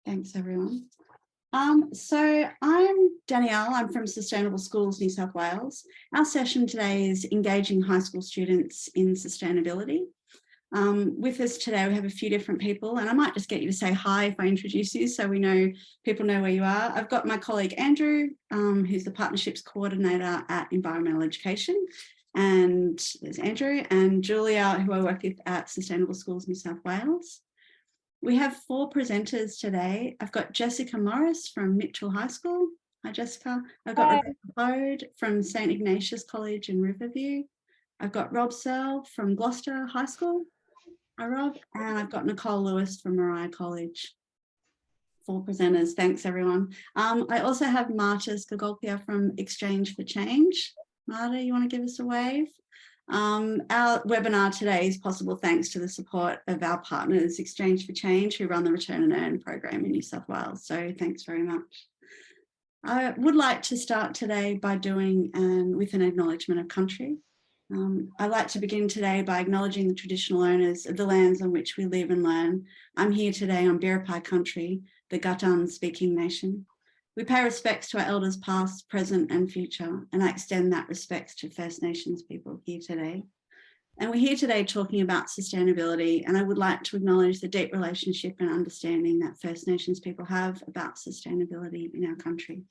Thanks, everyone. So I'm Danielle, I'm from Sustainable Schools New South Wales. Our session today is engaging high school students in sustainability. With us today, we have a few different people, and I might just get you to say hi if I introduce you so we know people know where you are. I've got my colleague Andrew, who's the Partnerships Coordinator at Environmental Education. And there's Andrew, and Julia, who I work with at Sustainable Schools New South Wales. We have 4 presenters today. I've got Jessica Morris from Mitchell High School. Hi, Jessica. I've got Rebecca Hoad from St. Ignatius College in Riverview. I've got Rob Seale from Gloucester High School. Hi, Rob. And I've got Nicole Lewis from Moriah College. 4 presenters. Thanks, everyone. I also have Marta Skogolpia from Exchange for Change. Marta, you want to give us a wave? Our webinar today is possible thanks to the support of our partners, Exchange for Change, who run the Return and Earn program in New South Wales. So thanks very much. I would like to start today by doing with an acknowledgement of country. I'd like to begin today by acknowledging the traditional owners of the lands on which we live and learn. I'm here today on Biripi country, the Guttan speaking nation. We pay respects to our elders past, present and future, and I extend that respect to First Nations people here today. And we're here today talking about sustainability, and I would like to acknowledge the deep relationship and understanding that First Nations people have about sustainability in our country.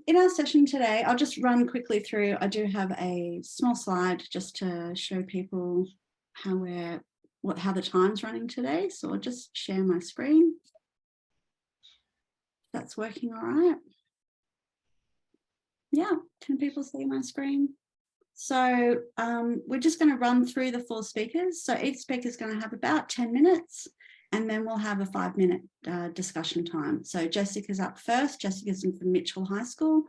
In our session today, I'll just run quickly through. I do have a small slide just to show people how the time's running today. So I'll just share my screen. That's working all right. Yeah, can people see my screen? So we're just going to run through the 4 speakers. So each speaker is going to have about 10 minutes and then we'll have a 5-minute discussion time. So Jessica's up first. Jessica's from Mitchell High School,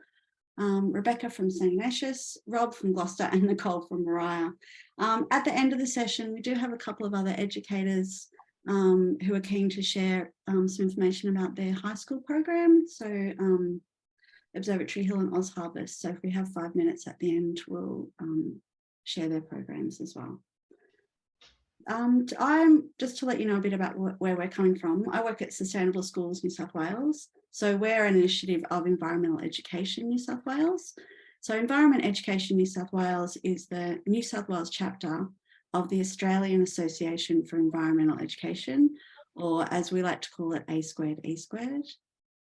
Rebecca from St. Ignatius, Rob from Gloucester and Nicole from Moriah. At the end of the session, we do have a couple of other educators who are keen to share some information about their high school program. So Observatory Hill and Oz Harvest. So if we have 5 minutes at the end, we'll share their programs as well. I'm just to let you know a bit about where we're coming from. I work at Sustainable Schools New South Wales. So we're an initiative of Environmental Education New South Wales. So Environment Education New South Wales is the New South Wales chapter of the Australian Association for Environmental Education, or as we like to call it, A²E².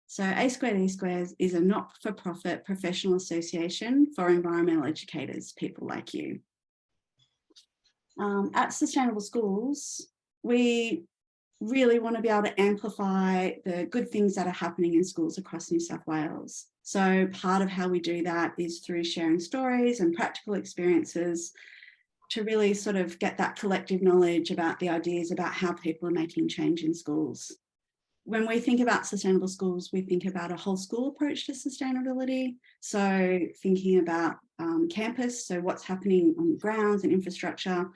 So A²E² is a not-for-profit professional association for environmental educators, people like you. At Sustainable Schools, we really want to be able to amplify the good things that are happening in schools across New South Wales. So part of how we do that is through sharing stories and practical experiences to really sort of get that collective knowledge about the ideas about how people are making change in schools. When we think about sustainable schools, we think about a whole school approach to sustainability. So thinking about campus, so what's happening on the grounds and infrastructure,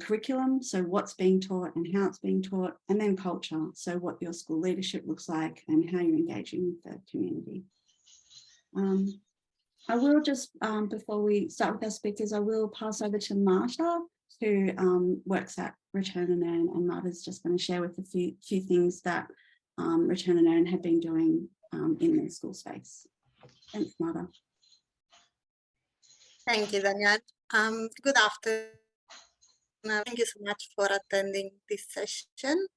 curriculum, so what's being taught and how it's being taught, and then culture, so what your school leadership looks like and how you're engaging with the community. I will just, before we start with our speakers, I will pass over to Marta, who works at Return and Earn, and Marta's just going to share with a few things that Return and Earn have been doing in the school space. Thanks, Marta. Thank you, Danielle. Good afternoon. Thank you so much for attending this session.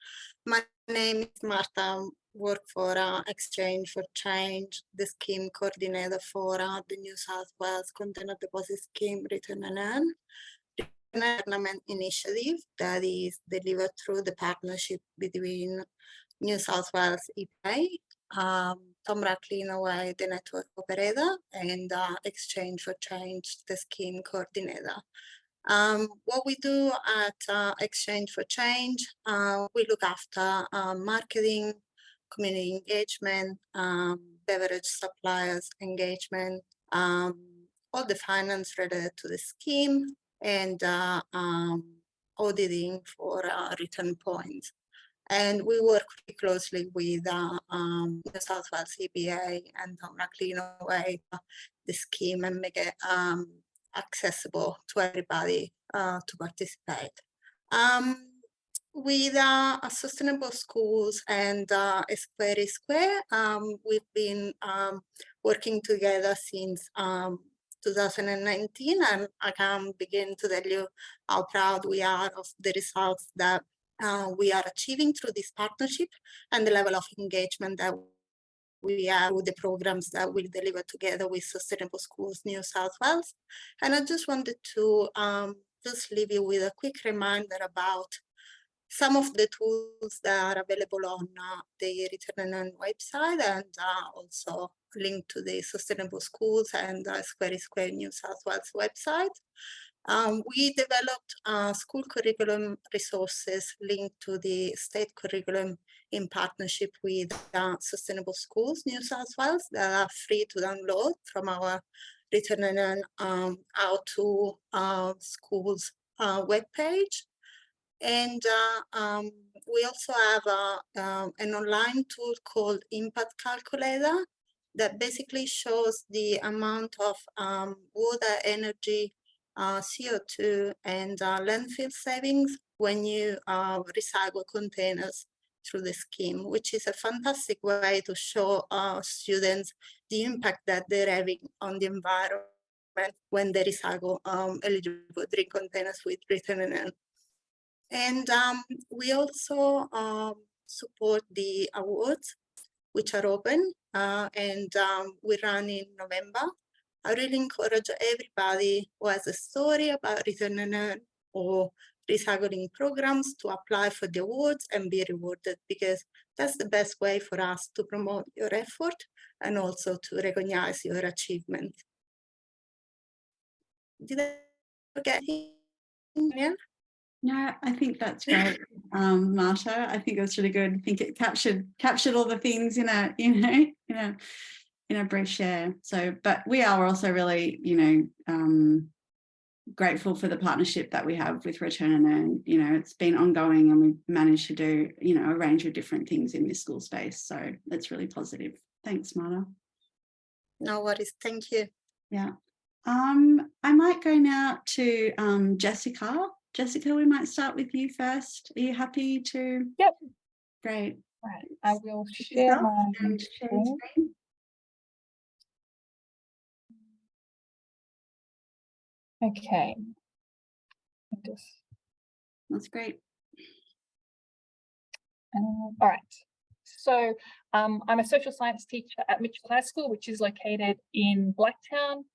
My name is Marta. I work for Exchange for Change, the scheme coordinator for the New South Wales Container Deposit Scheme Return and Earn. Government initiative that is delivered through the partnership between New South Wales EPA, Tom Cleanaway, the network operator, and Exchange for Change, the scheme coordinator. What we do at Exchange for Change, we look after marketing, community engagement, beverage suppliers engagement, all the finance related to the scheme, and auditing for return points. And we work pretty closely with New South Wales EPA and Tom Cleanaway, the scheme, and make it accessible to everybody to participate. with Sustainable Schools and Square Square, we've been working together since 2019, and I can begin to tell you how proud we are of the results that we are achieving through this partnership and the level of engagement that we have with the programs that we deliver together with Sustainable Schools New South Wales. And I just wanted to just leave you with a quick reminder about some of the tools that are available on the Return and Earn website, and also linked to the Sustainable Schools and Square New South Wales website. We developed school curriculum resources linked to the state curriculum in partnership with Sustainable Schools New South Wales that are free to download from our Return and Earn How to Schools webpage. And we also have an online tool called Impact Calculator that basically shows the amount of water, energy, CO2 and landfill savings when you recycle containers through the scheme, which is a fantastic way to show students the impact that they're having on the environment when they recycle eligible drink containers with Return and Earn. And we also support the awards, which are open, and we run in November. I really encourage everybody who has a story about Return and Earn or recycling programs to apply for the awards and be rewarded, because that's the best way for us to promote your effort and also to recognize your achievement. Did I forget anything? No, I think that's great, Marta. I think it was really good. I think it captured all the things in a brief share. So, but we are also really, grateful for the partnership that we have with Return and Earn. It's been ongoing, and we've managed to do, a range of different things in this school space. So that's really positive. Thanks, Marta. No worries. Thank you. Yeah. I might go now to Jessica. Jessica, we might start with you first. Are you happy to? Yep. Great. Right. I will share my screen. Okay. That's great. All right. So I'm a social science teacher at Mitchell High School, which is located in Blacktown.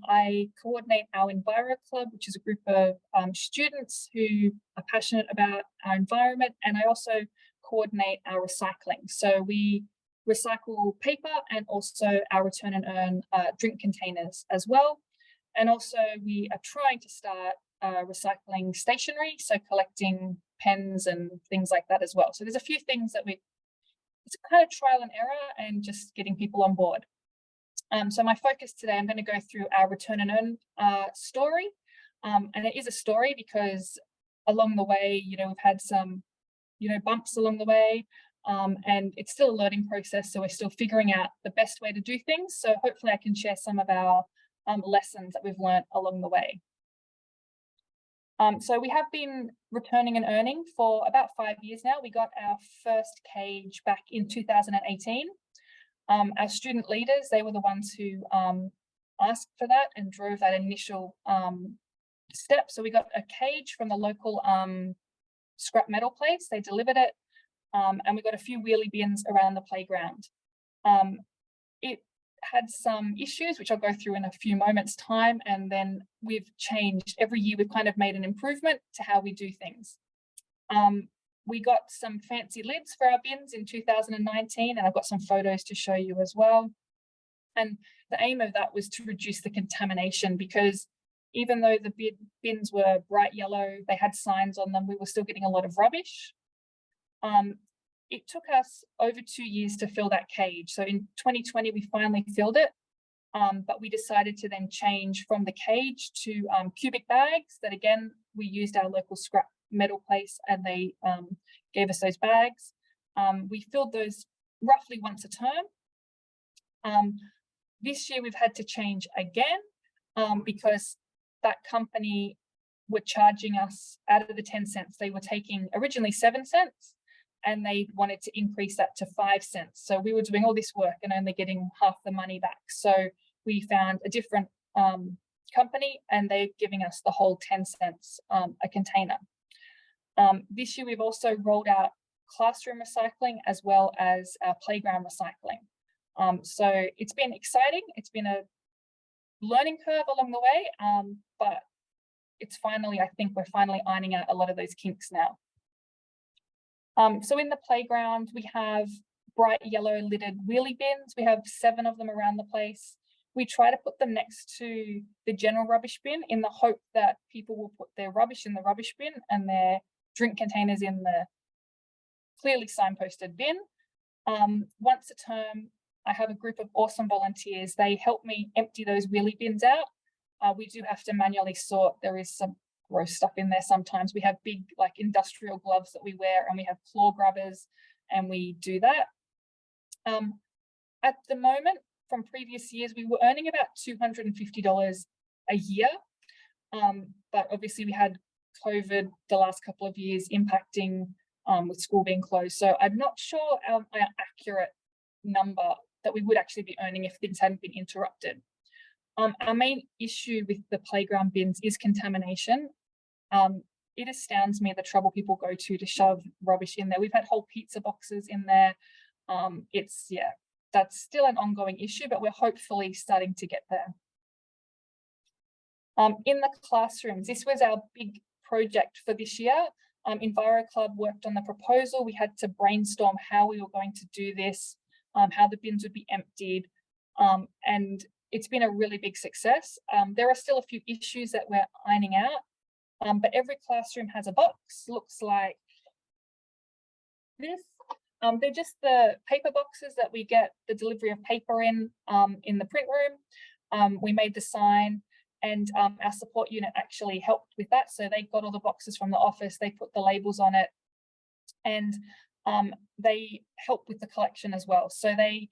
I coordinate our Enviro Club, which is a group of students who are passionate about our environment, and I also coordinate our recycling. So we recycle paper and also our Return and Earn drink containers as well. And also we are trying to start recycling stationery, so collecting pens and things like that as well. So there's a few things that it's kind of trial and error and just getting people on board. So my focus today, I'm going to go through our Return and Earn story. And it is a story because along the way, we've had some, bumps along the way, and it's still a learning process. So we're still figuring out the best way to do things. So hopefully I can share some of our lessons that we've learned along the way. So we have been returning and earning for about 5 years now. We got our first cage back in 2018. Our student leaders, they were the ones who asked for that and drove that initial step. So we got a cage from the local scrap metal place. They delivered it, and we got a few wheelie bins around the playground. It had some issues, which I'll go through in a few moments' time, and then we've changed. Every year we've kind of made an improvement to how we do things. We got some fancy lids for our bins in 2019, and I've got some photos to show you as well. And the aim of that was to reduce the contamination, because even though the bins were bright yellow, they had signs on them, we were still getting a lot of rubbish. It took us over 2 years to fill that cage. So in 2020, we finally filled it, but we decided to then change from the cage to cubic bags that, again, we used our local scrap metal place, and they gave us those bags. We filled those roughly once a term. This year we've had to change again because that company were charging us, out of the 10 cents, they were taking originally 7 cents, and they wanted to increase that to 5 cents. So we were doing all this work and only getting half the money back. So we found a different company, and they're giving us the whole 10 cents a container. This year, we've also rolled out classroom recycling as well as our playground recycling. So it's been exciting. It's been a learning curve along the way, but it's finally, I think we're finally ironing out a lot of those kinks now. So in the playground, we have bright yellow lidded wheelie bins. We have 7 of them around the place. We try to put them next to the general rubbish bin in the hope that people will put their rubbish in the rubbish bin and their drink containers in the clearly signposted bin. Once a term, I have a group of awesome volunteers. They help me empty those wheelie bins out. We do have to manually sort. There is some gross stuff in there sometimes. We have big like industrial gloves that we wear, and we have claw grubbers, and we do that. At the moment, from previous years, we were earning about $250 a year, but obviously we had COVID the last couple of years impacting with school being closed. So I'm not sure our accurate number that we would actually be earning if things hadn't been interrupted. Our main issue with the playground bins is contamination. It astounds me the trouble people go to shove rubbish in there. We've had whole pizza boxes in there. Yeah, that's still an ongoing issue, but we're hopefully starting to get there. In the classrooms, this was our big project for this year. Enviro Club worked on the proposal. We had to brainstorm how we were going to do this, how the bins would be emptied, and it's been a really big success. There are still a few issues that we're ironing out, but every classroom has a box, looks like this. They're just the paper boxes that we get the delivery of paper in the print room. We made the sign, and our support unit actually helped with that. So they got all the boxes from the office, they put the labels on it, and they help with the collection as well. So they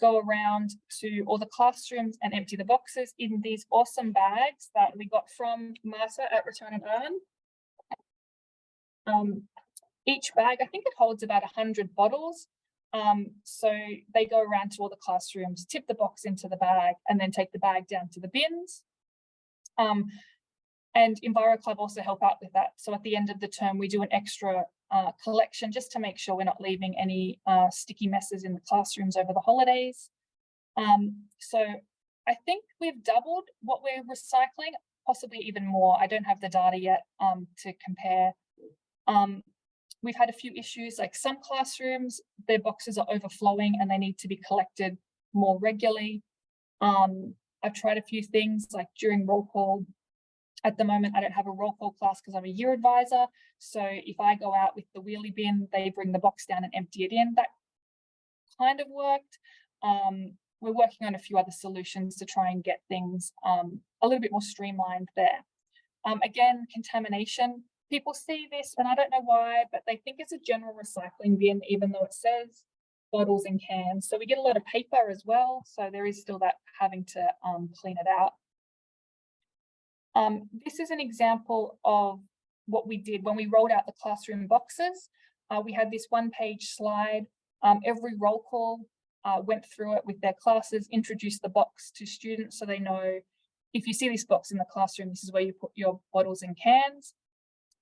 go around to all the classrooms and empty the boxes in these awesome bags that we got from Martha at Return and Earn. Each bag, I think it holds about 100 bottles. So they go around to all the classrooms, tip the box into the bag, and then take the bag down to the bins. And Enviro Club also help out with that. So at the end of the term, we do an extra collection just to make sure we're not leaving any sticky messes in the classrooms over the holidays. So I think we've doubled what we're recycling, possibly even more. I don't have the data yet to compare. We've had a few issues, like some classrooms, their boxes are overflowing and they need to be collected more regularly. I've tried a few things like during roll call. At the moment, I don't have a roll call class because I'm a year advisor. So if I go out with the wheelie bin, they bring the box down and empty it in. That kind of worked. We're working on a few other solutions to try and get things a little bit more streamlined there. Again, contamination. People see this, and I don't know why, but they think it's a general recycling bin, even though it says bottles and cans. So we get a lot of paper as well. So there is still that having to clean it out. This is an example of what we did when we rolled out the classroom boxes. We had this one-page slide. Every roll call went through it with their classes, introduced the box to students so they know if you see this box in the classroom, this is where you put your bottles and cans.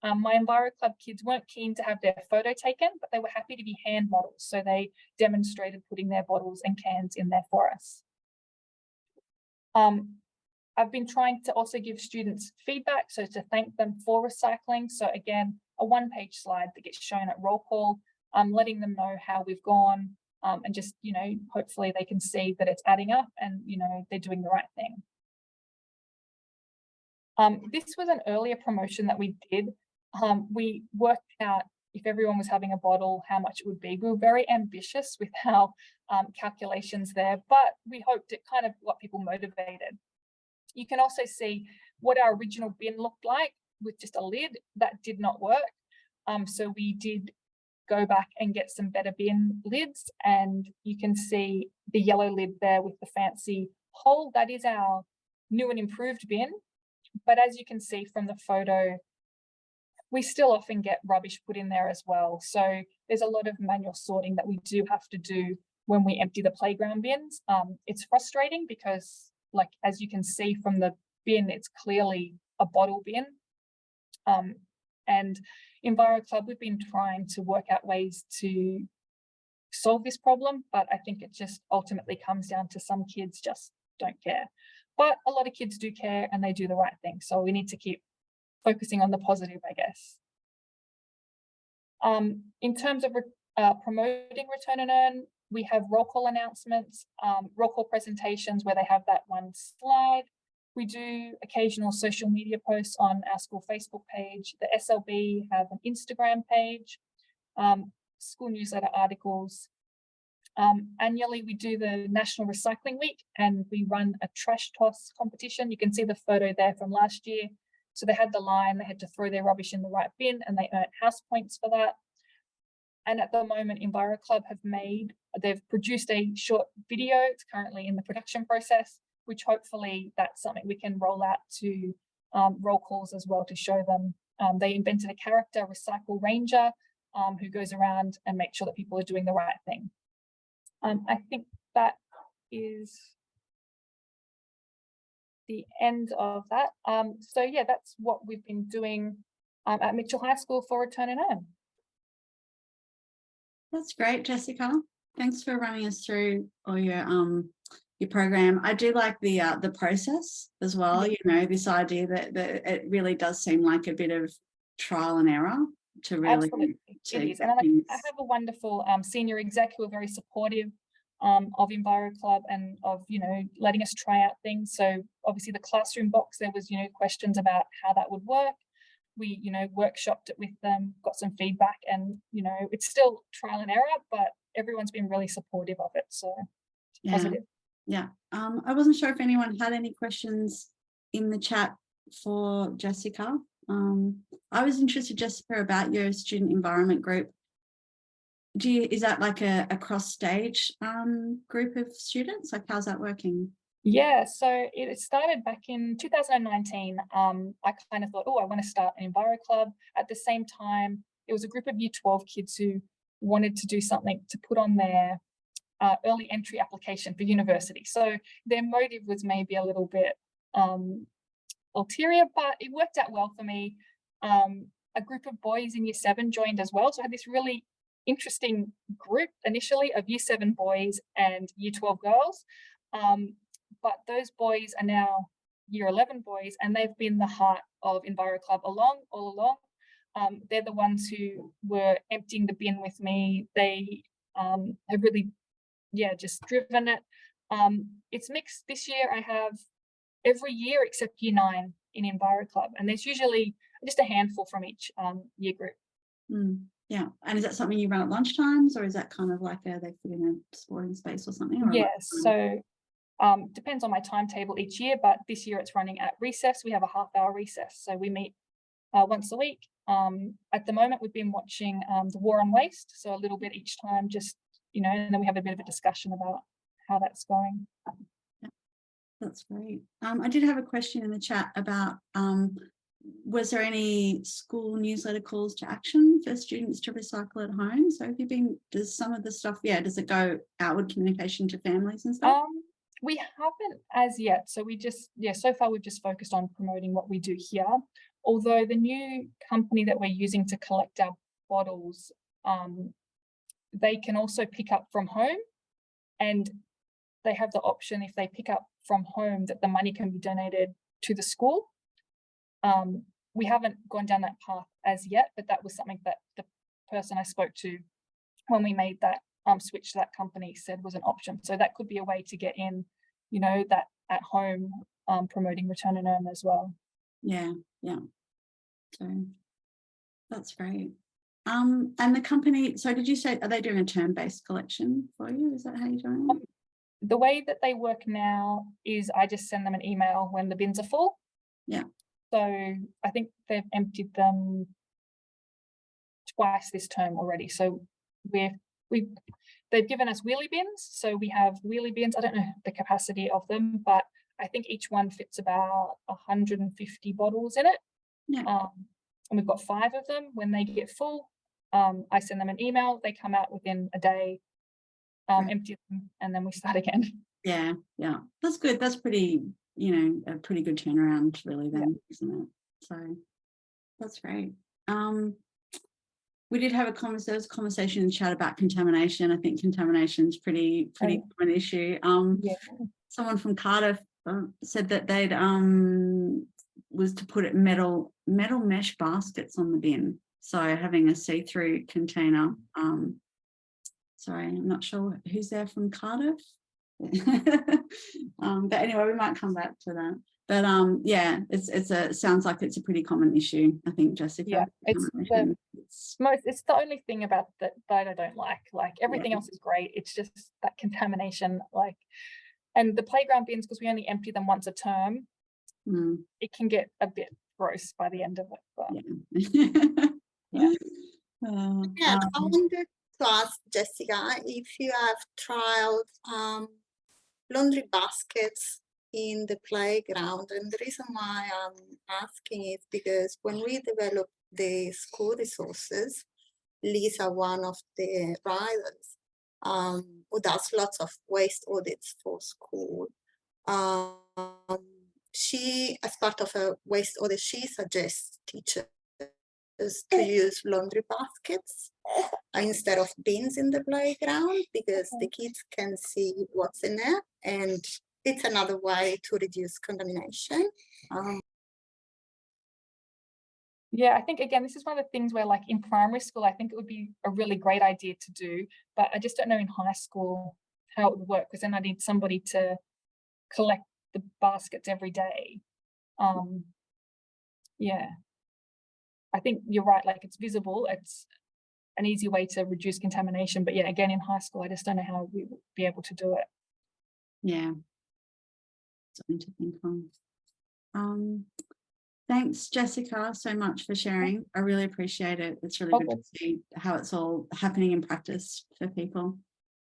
My Enviro Club kids weren't keen to have their photo taken, but they were happy to be hand models. So they demonstrated putting their bottles and cans in there for us. I've been trying to also give students feedback, so to thank them for recycling. So again, a one-page slide that gets shown at roll call, letting them know how we've gone, and just, you know, hopefully they can see that it's adding up and, you know, they're doing the right thing. This was an earlier promotion that we did. We worked out if everyone was having a bottle, how much it would be. We were very ambitious with our calculations there, but we hoped it kind of got people motivated. You can also see what our original bin looked like with just a lid. That did not work. So we did go back and get some better bin lids, and you can see the yellow lid there with the fancy hole. That is our new and improved bin. But as you can see from the photo, we still often get rubbish put in there as well. So there's a lot of manual sorting that we do have to do when we empty the playground bins. It's frustrating because, like, as you can see from the bin, it's clearly a bottle bin. And Enviro Club, we've been trying to work out ways to solve this problem, but I think it just ultimately comes down to some kids just don't care. But a lot of kids do care and they do the right thing. So we need to keep focusing on the positive, I guess. In terms of promoting Return and Earn, we have roll call announcements, roll call presentations where they have that one slide. We do occasional social media posts on our school Facebook page. The SLB have an Instagram page, school newsletter articles. Annually, we do the National Recycling Week and we run a trash toss competition. You can see the photo there from last year. So they had the line, they had to throw their rubbish in the right bin and they earned house points for that. And at the moment, Enviro Club they've produced a short video. It's currently in the production process, which hopefully that's something we can roll out to roll calls as well to show them. They invented a character, Recycle Ranger, who goes around and makes sure that people are doing the right thing. I think that is the end of that. So yeah, that's what we've been doing at Mitchell High School for Return and Earn. That's great, Jessica. Thanks for running us through all your program. I do like the process as well. Yeah. You know, this idea that it really does seem like a bit of trial and error to really. Absolutely, it is. And I have a wonderful senior exec who are very supportive of Enviro Club and of, you know, letting us try out things. So obviously the classroom box, there was, you know, questions about how that would work. We, you know, workshopped it with them, got some feedback, and, you know, it's still trial and error, but everyone's been really supportive of it. So it's positive. Yeah. I wasn't sure if anyone had any questions in the chat for Jessica. I was interested, Jessica, about your student environment group. Is that like a cross-stage group of students? Like, how's that working? Yeah, so it started back in 2019. I kind of thought, oh, I want to start an Enviro Club. At the same time, it was a group of Year 12 kids who wanted to do something to put on their early entry application for university. So their motive was maybe a little bit ulterior, but it worked out well for me. A group of boys in Year 7 joined as well. So I had this really interesting group initially of Year 7 boys and Year 12 girls. But those boys are now Year 11 boys, and they've been the heart of Enviro Club all along. They're the ones who were emptying the bin with me. They have really, just driven it. It's mixed. This year I have every year except Year 9 in Enviro Club, and there's usually just a handful from each year group. Yeah, and is that something you run at lunchtimes, or is that kind of like they fit in a sporting space or something? Or yes, so depends on my timetable each year, but this year it's running at recess. We have a half-hour recess, so we meet once a week. At the moment, we've been watching The War on Waste, so a little bit each time, just, you know, and then we have a bit of a discussion about how that's going. That's great. I did have a question in the chat about was there any school newsletter calls to action for students to recycle at home? So have you been, does some of the stuff, does it go outward communication to families and stuff? We haven't as yet. So we just, so far we've just focused on promoting what we do here. Although the new company that we're using to collect our bottles, they can also pick up from home, and they have the option, if they pick up from home, that the money can be donated to the school. We haven't gone down that path as yet, but that was something that the person I spoke to when we made that switch to that company said was an option. So that could be a way to get in, you know, that at home promoting Return and Earn as well. Yeah. So that's great. And the company, so did you say, are they doing a term-based collection for you? Is that how you're doing it? The way that they work now is I just send them an email when the bins are full. Yeah. So I think they've emptied them twice this term already. So they've given us wheelie bins. So we have wheelie bins. I don't know the capacity of them, but I think each one fits about 150 bottles in it. Yeah. And we've got 5 of them. When they get full, I send them an email. They come out within a day, empty them, and then we start again. Yeah, yeah, that's good. That's pretty, you know, a pretty good turnaround, really, then, isn't it? So that's great. We did have there was a conversation in the chat about contamination. I think contamination is pretty common issue. Someone from Cardiff said that they'd was to put metal mesh baskets on the bin, so having a see-through container. Sorry, I'm not sure who's there from Cardiff. But anyway, we might come back to that. But yeah, it sounds like it's a pretty common issue, I think, Jessica. Yeah, it's the only thing about that I don't like. Like, everything else is great. It's just that contamination, like, and the playground bins, because we only empty them once a term, it can get a bit gross by the end of it. But I wanted to ask Jessica if you have trialed laundry baskets in the playground. And the reason why I'm asking is because when we developed the school resources, Lisa, one of the riders, who does lots of waste audits for school, she, as part of a waste audit, she suggests teachers to use laundry baskets instead of bins in the playground, because the kids can see what's in there, and it's another way to reduce contamination. Yeah, I think, again, this is one of the things where, like, in primary school, I think it would be a really great idea to do, but I just don't know in high school how it would work, because then I need somebody to collect the baskets every day. Yeah, I think you're right, like, it's visible, it's an easy way to reduce contamination, but yeah, again, in high school, I just don't know how we would be able to do it. Yeah, something to think on. Thanks, Jessica, so much for sharing. I really appreciate it. It's really good to see how it's all happening in practice for people.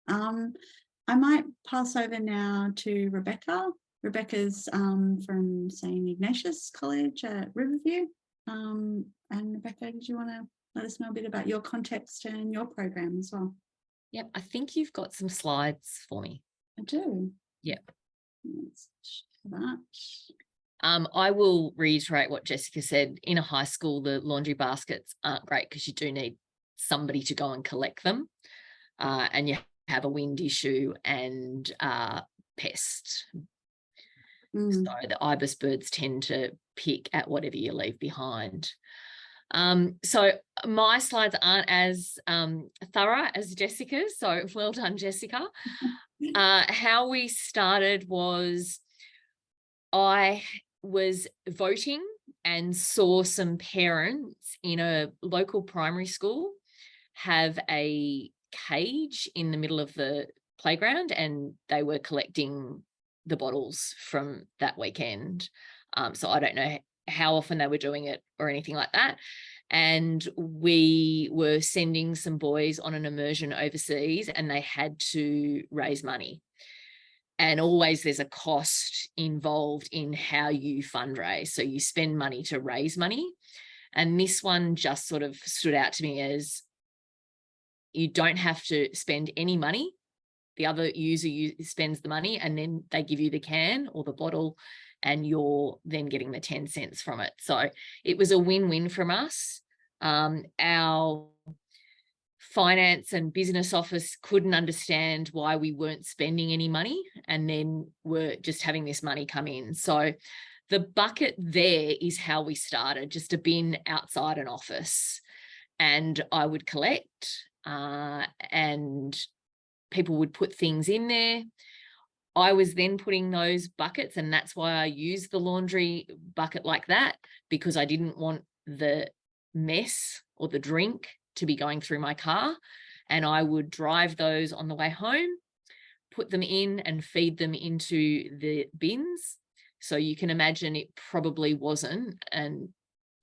I might pass over now to Rebecca. Rebecca's from St. Ignatius College at Riverview. And Rebecca, did you want to let us know a bit about your context and your program as well? Yep, I think you've got some slides for me. I do. Yep. Let's share that. I will reiterate what Jessica said. In a high school, the laundry baskets aren't great because you do need somebody to go and collect them, and you have a wind issue and pest. So the ibis birds tend to pick at whatever you leave behind. So my slides aren't as thorough as Jessica's, so well done, Jessica. How we started was I was voting and saw some parents in a local primary school have a cage in the middle of the playground, and they were collecting the bottles from that weekend. So I don't know how often they were doing it or anything like that. And we were sending some boys on an immersion overseas, and they had to raise money. And always there's a cost involved in how you fundraise. So you spend money to raise money. And this one just sort of stood out to me as you don't have to spend any money. The other user spends the money, and then they give you the can or the bottle, and you're then getting the 10 cents from it. So it was a win-win from us. Our finance and business office couldn't understand why we weren't spending any money, and then we're just having this money come in. So the bucket there is how we started, just a bin outside an office, and I would collect and people would put things in there. I was then putting those buckets, and that's why I used the laundry bucket like that, because I didn't want the mess or the drink to be going through my car, and I would drive those on the way home, put them in and feed them into the bins. So you can imagine it probably wasn't, and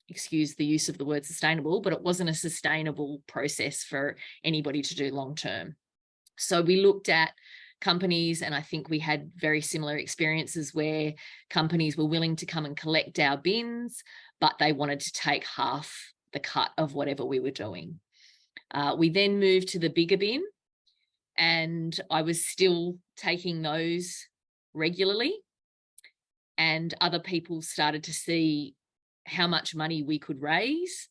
excuse the use of the word sustainable, but it wasn't a sustainable process for anybody to do long term. So we looked at companies, and I think we had very similar experiences where companies were willing to come and collect our bins, but they wanted to take half the cut of whatever we were doing. We then moved to the bigger bin, and I was still taking those regularly, and other people started to see how much money we could raise.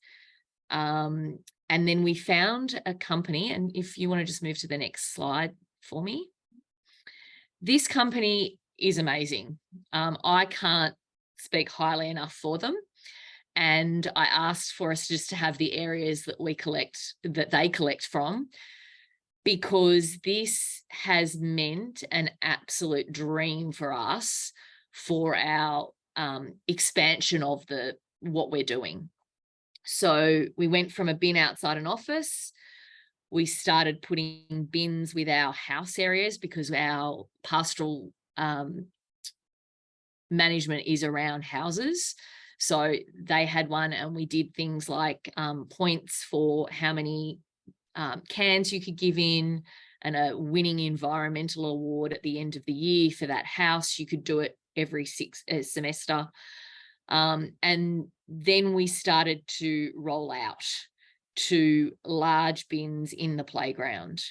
And then we found a company, and if you want to just move to the next slide for me. This company is amazing. I can't speak highly enough for them. And I asked for us just to have the areas that we collect, that they collect from, because this has meant an absolute dream for us for our expansion of what we're doing. So we went from a bin outside an office. We started putting bins with our house areas because our pastoral management is around houses. So they had one, and we did things like points for how many cans you could give in, and a winning environmental award at the end of the year for that house. You could do it every semester. And then we started to roll out to large bins in the playground.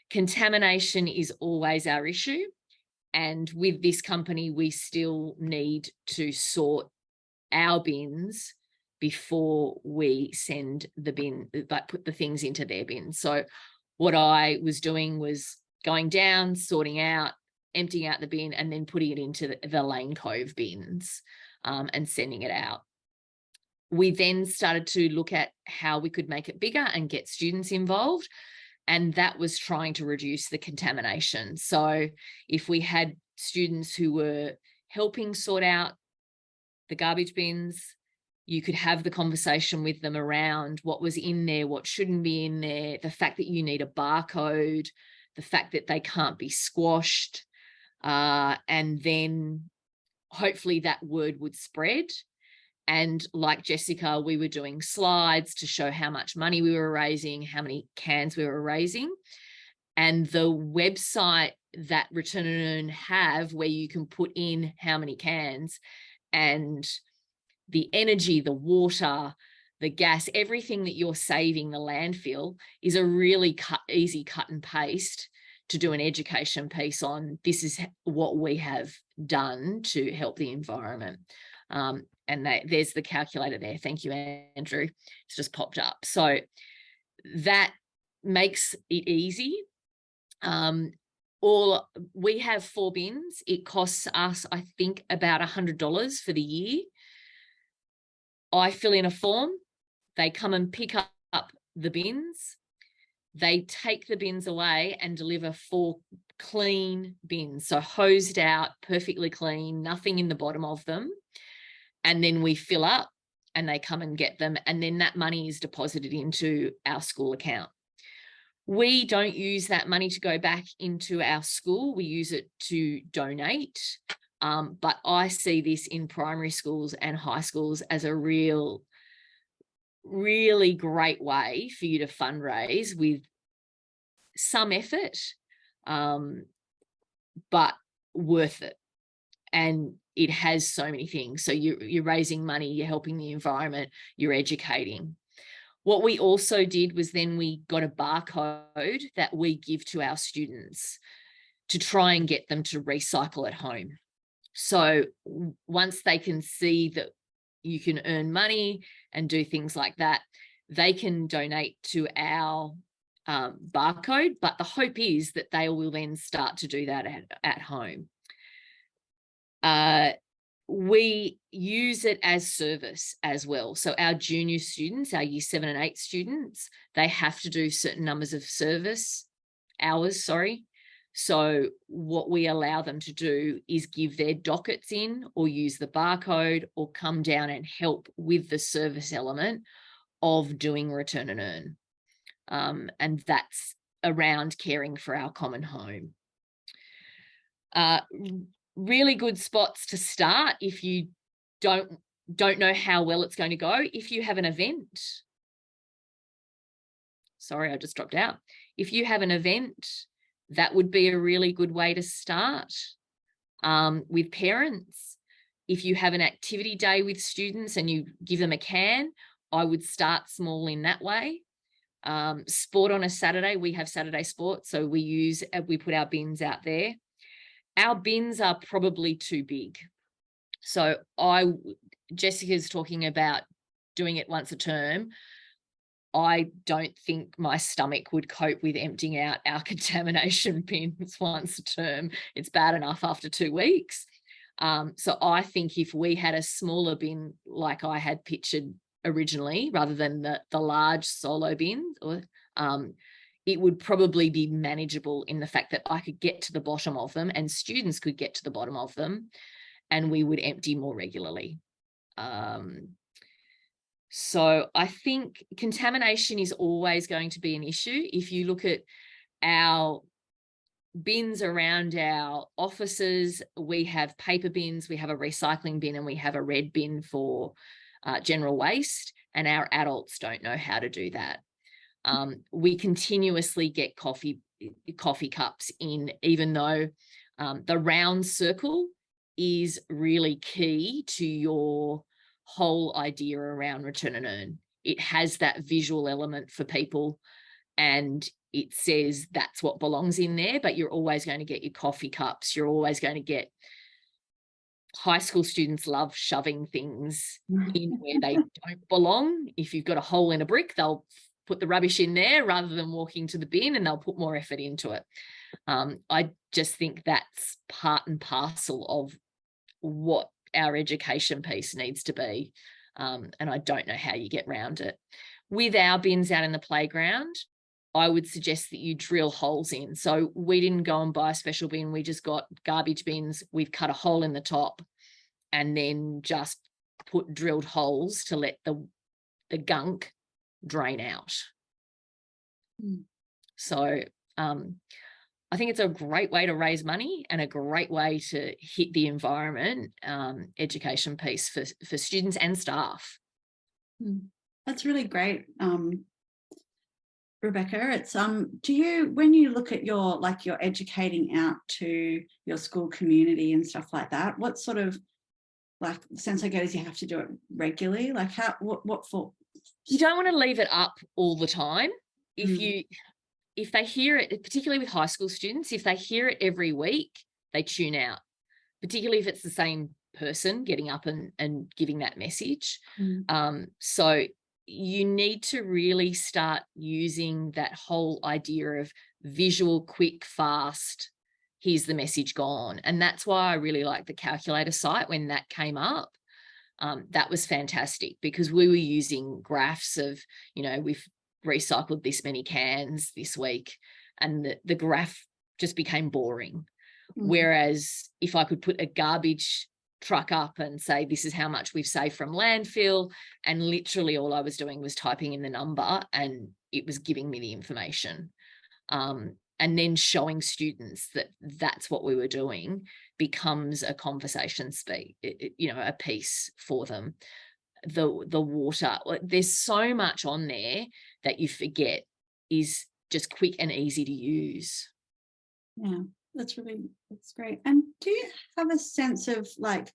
Contamination is always our issue. And with this company, we still need to sort our bins before we send the bin, but put the things into their bins. So what I was doing was going down, sorting out, emptying out the bin, and then putting it into the Lane Cove bins and sending it out. We then started to look at how we could make it bigger and get students involved. And that was trying to reduce the contamination. So if we had students who were helping sort out the garbage bins, you could have the conversation with them around what was in there, what shouldn't be in there, the fact that you need a barcode, the fact that they can't be squashed. And then hopefully that word would spread. And like Jessica, we were doing slides to show how much money we were raising, how many cans we were raising. And the website that Return and Earn have, where you can put in how many cans, and the energy, the water, the gas, everything that you're saving the landfill, is a really easy cut and paste to do an education piece on. This is what we have done to help the environment. And there's the calculator there. Thank you, Andrew. It's just popped up. So that makes it easy. We have 4 bins. It costs us, I think, about $100 for the year. I fill in a form. They come and pick up the bins. They take the bins away and deliver 4 clean bins. So hosed out, perfectly clean, nothing in the bottom of them. And then we fill up and they come and get them. And then that money is deposited into our school account. We don't use that money to go back into our school. We use it to donate. But I see this in primary schools and high schools as a really great way for you to fundraise with some effort, but worth it. And it has so many things. So you're raising money, you're helping the environment, you're educating. What we also did was then we got a barcode that we give to our students to try and get them to recycle at home. So once they can see that you can earn money and do things like that, they can donate to our barcode. But the hope is that they will then start to do that at home. We use it as service as well. So our junior students, our year 7 and 8 students, they have to do certain numbers of service hours, So what we allow them to do is give their dockets in, or use the barcode, or come down and help with the service element of doing Return and Earn. And that's around caring for our common home. Really good spots to start if you don't know how well it's going to go. If you have an event, sorry, I just dropped out. If you have an event that would be a really good way to start. With parents, if you have an activity day with students and you give them a can, I would start small in that way. Sport on a Saturday, we have Saturday sport, so we put our bins out there. Our bins are probably too big. So Jessica's talking about doing it once a term. I don't think my stomach would cope with emptying out our contamination bins once a term. It's bad enough after 2 weeks. So I think if we had a smaller bin like I had pictured originally, rather than the large solo bins, it would probably be manageable in the fact that I could get to the bottom of them and students could get to the bottom of them, and we would empty more regularly. So I think contamination is always going to be an issue. If you look at our bins around our offices, we have paper bins, we have a recycling bin, and we have a red bin for general waste, and our adults don't know how to do that. We continuously get coffee cups in, even though the round circle is really key to your whole idea around return and earn. It has that visual element for people, and it says that's what belongs in there, but you're always going to get your coffee cups. You're always going to get, high school students love shoving things in where they don't belong. If you've got a hole in a brick, they'll put the rubbish in there rather than walking to the bin, and they'll put more effort into it. I just think that's part and parcel of what our education piece needs to be. And I don't know how you get around it. With our bins out in the playground, I would suggest that you drill holes in. So we didn't go and buy a special bin. We just got garbage bins. We've cut a hole in the top and then just put drilled holes to let the gunk drain out. So I think it's a great way to raise money and a great way to hit the environment education piece for students and staff. That's really great, Rebecca. It's do you, when you look at your, like, you're educating out to your school community and stuff like that, what sort of, like, sense I get is you have to do it regularly? Like, how, what for? You don't want to leave it up all the time. If they hear it, particularly with high school students, if they hear it every week, they tune out, particularly if it's the same person getting up and giving that message. So you need to really start using that whole idea of visual, quick, fast, here's the message gone. And that's why I really like the calculator site when that came up. That was fantastic, because we were using graphs of, we've recycled this many cans this week, and the graph just became boring. Whereas if I could put a garbage truck up and say, this is how much we've saved from landfill, and literally all I was doing was typing in the number and it was giving me the information. And then showing students that that's what we were doing becomes a conversation a piece for them. The water, there's so much on there that you forget is just quick and easy to use. Yeah, that's great. And do you have a sense of, like,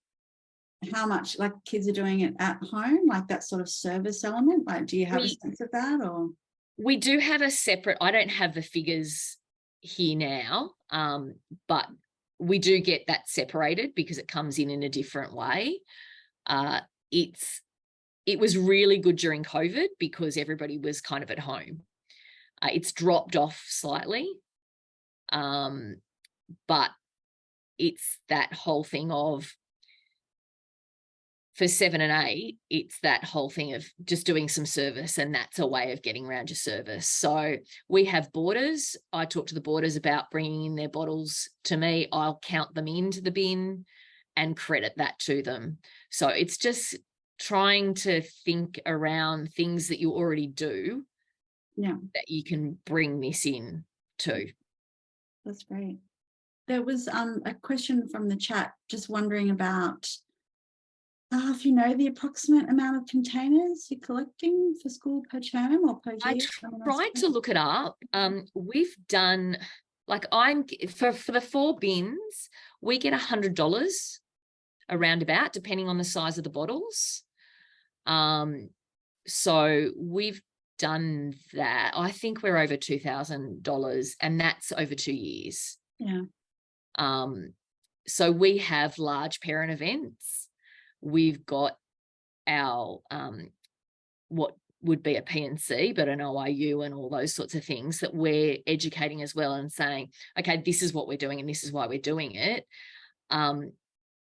how much, like, kids are doing it at home, like that sort of service element? Like, do you have a sense of that? Or we do have a separate, I don't have the figures here now, but we do get that separated because it comes in a different way. It was really good during COVID because everybody was kind of at home. It's dropped off slightly, but it's that whole thing of, for 7 and 8, it's that whole thing of just doing some service, and that's a way of getting around your service. So we have boarders. I talk to the boarders about bringing in their bottles to me. I'll count them into the bin and credit that to them. So it's just trying to think around things that you already do, that you can bring this in to. That's great. There was a question from the chat, just wondering about if you know the approximate amount of containers you're collecting for school per term or per year. I tried to look it up. We've done, Like for the 4 bins, we get $100 around about, depending on the size of the bottles. So we've done that. I think we're over $2,000, and that's over 2 years. Yeah. So we have large parent events. We've got our what would be a PNC, but an OIU and all those sorts of things that we're educating as well, and saying, okay, this is what we're doing and this is why we're doing it.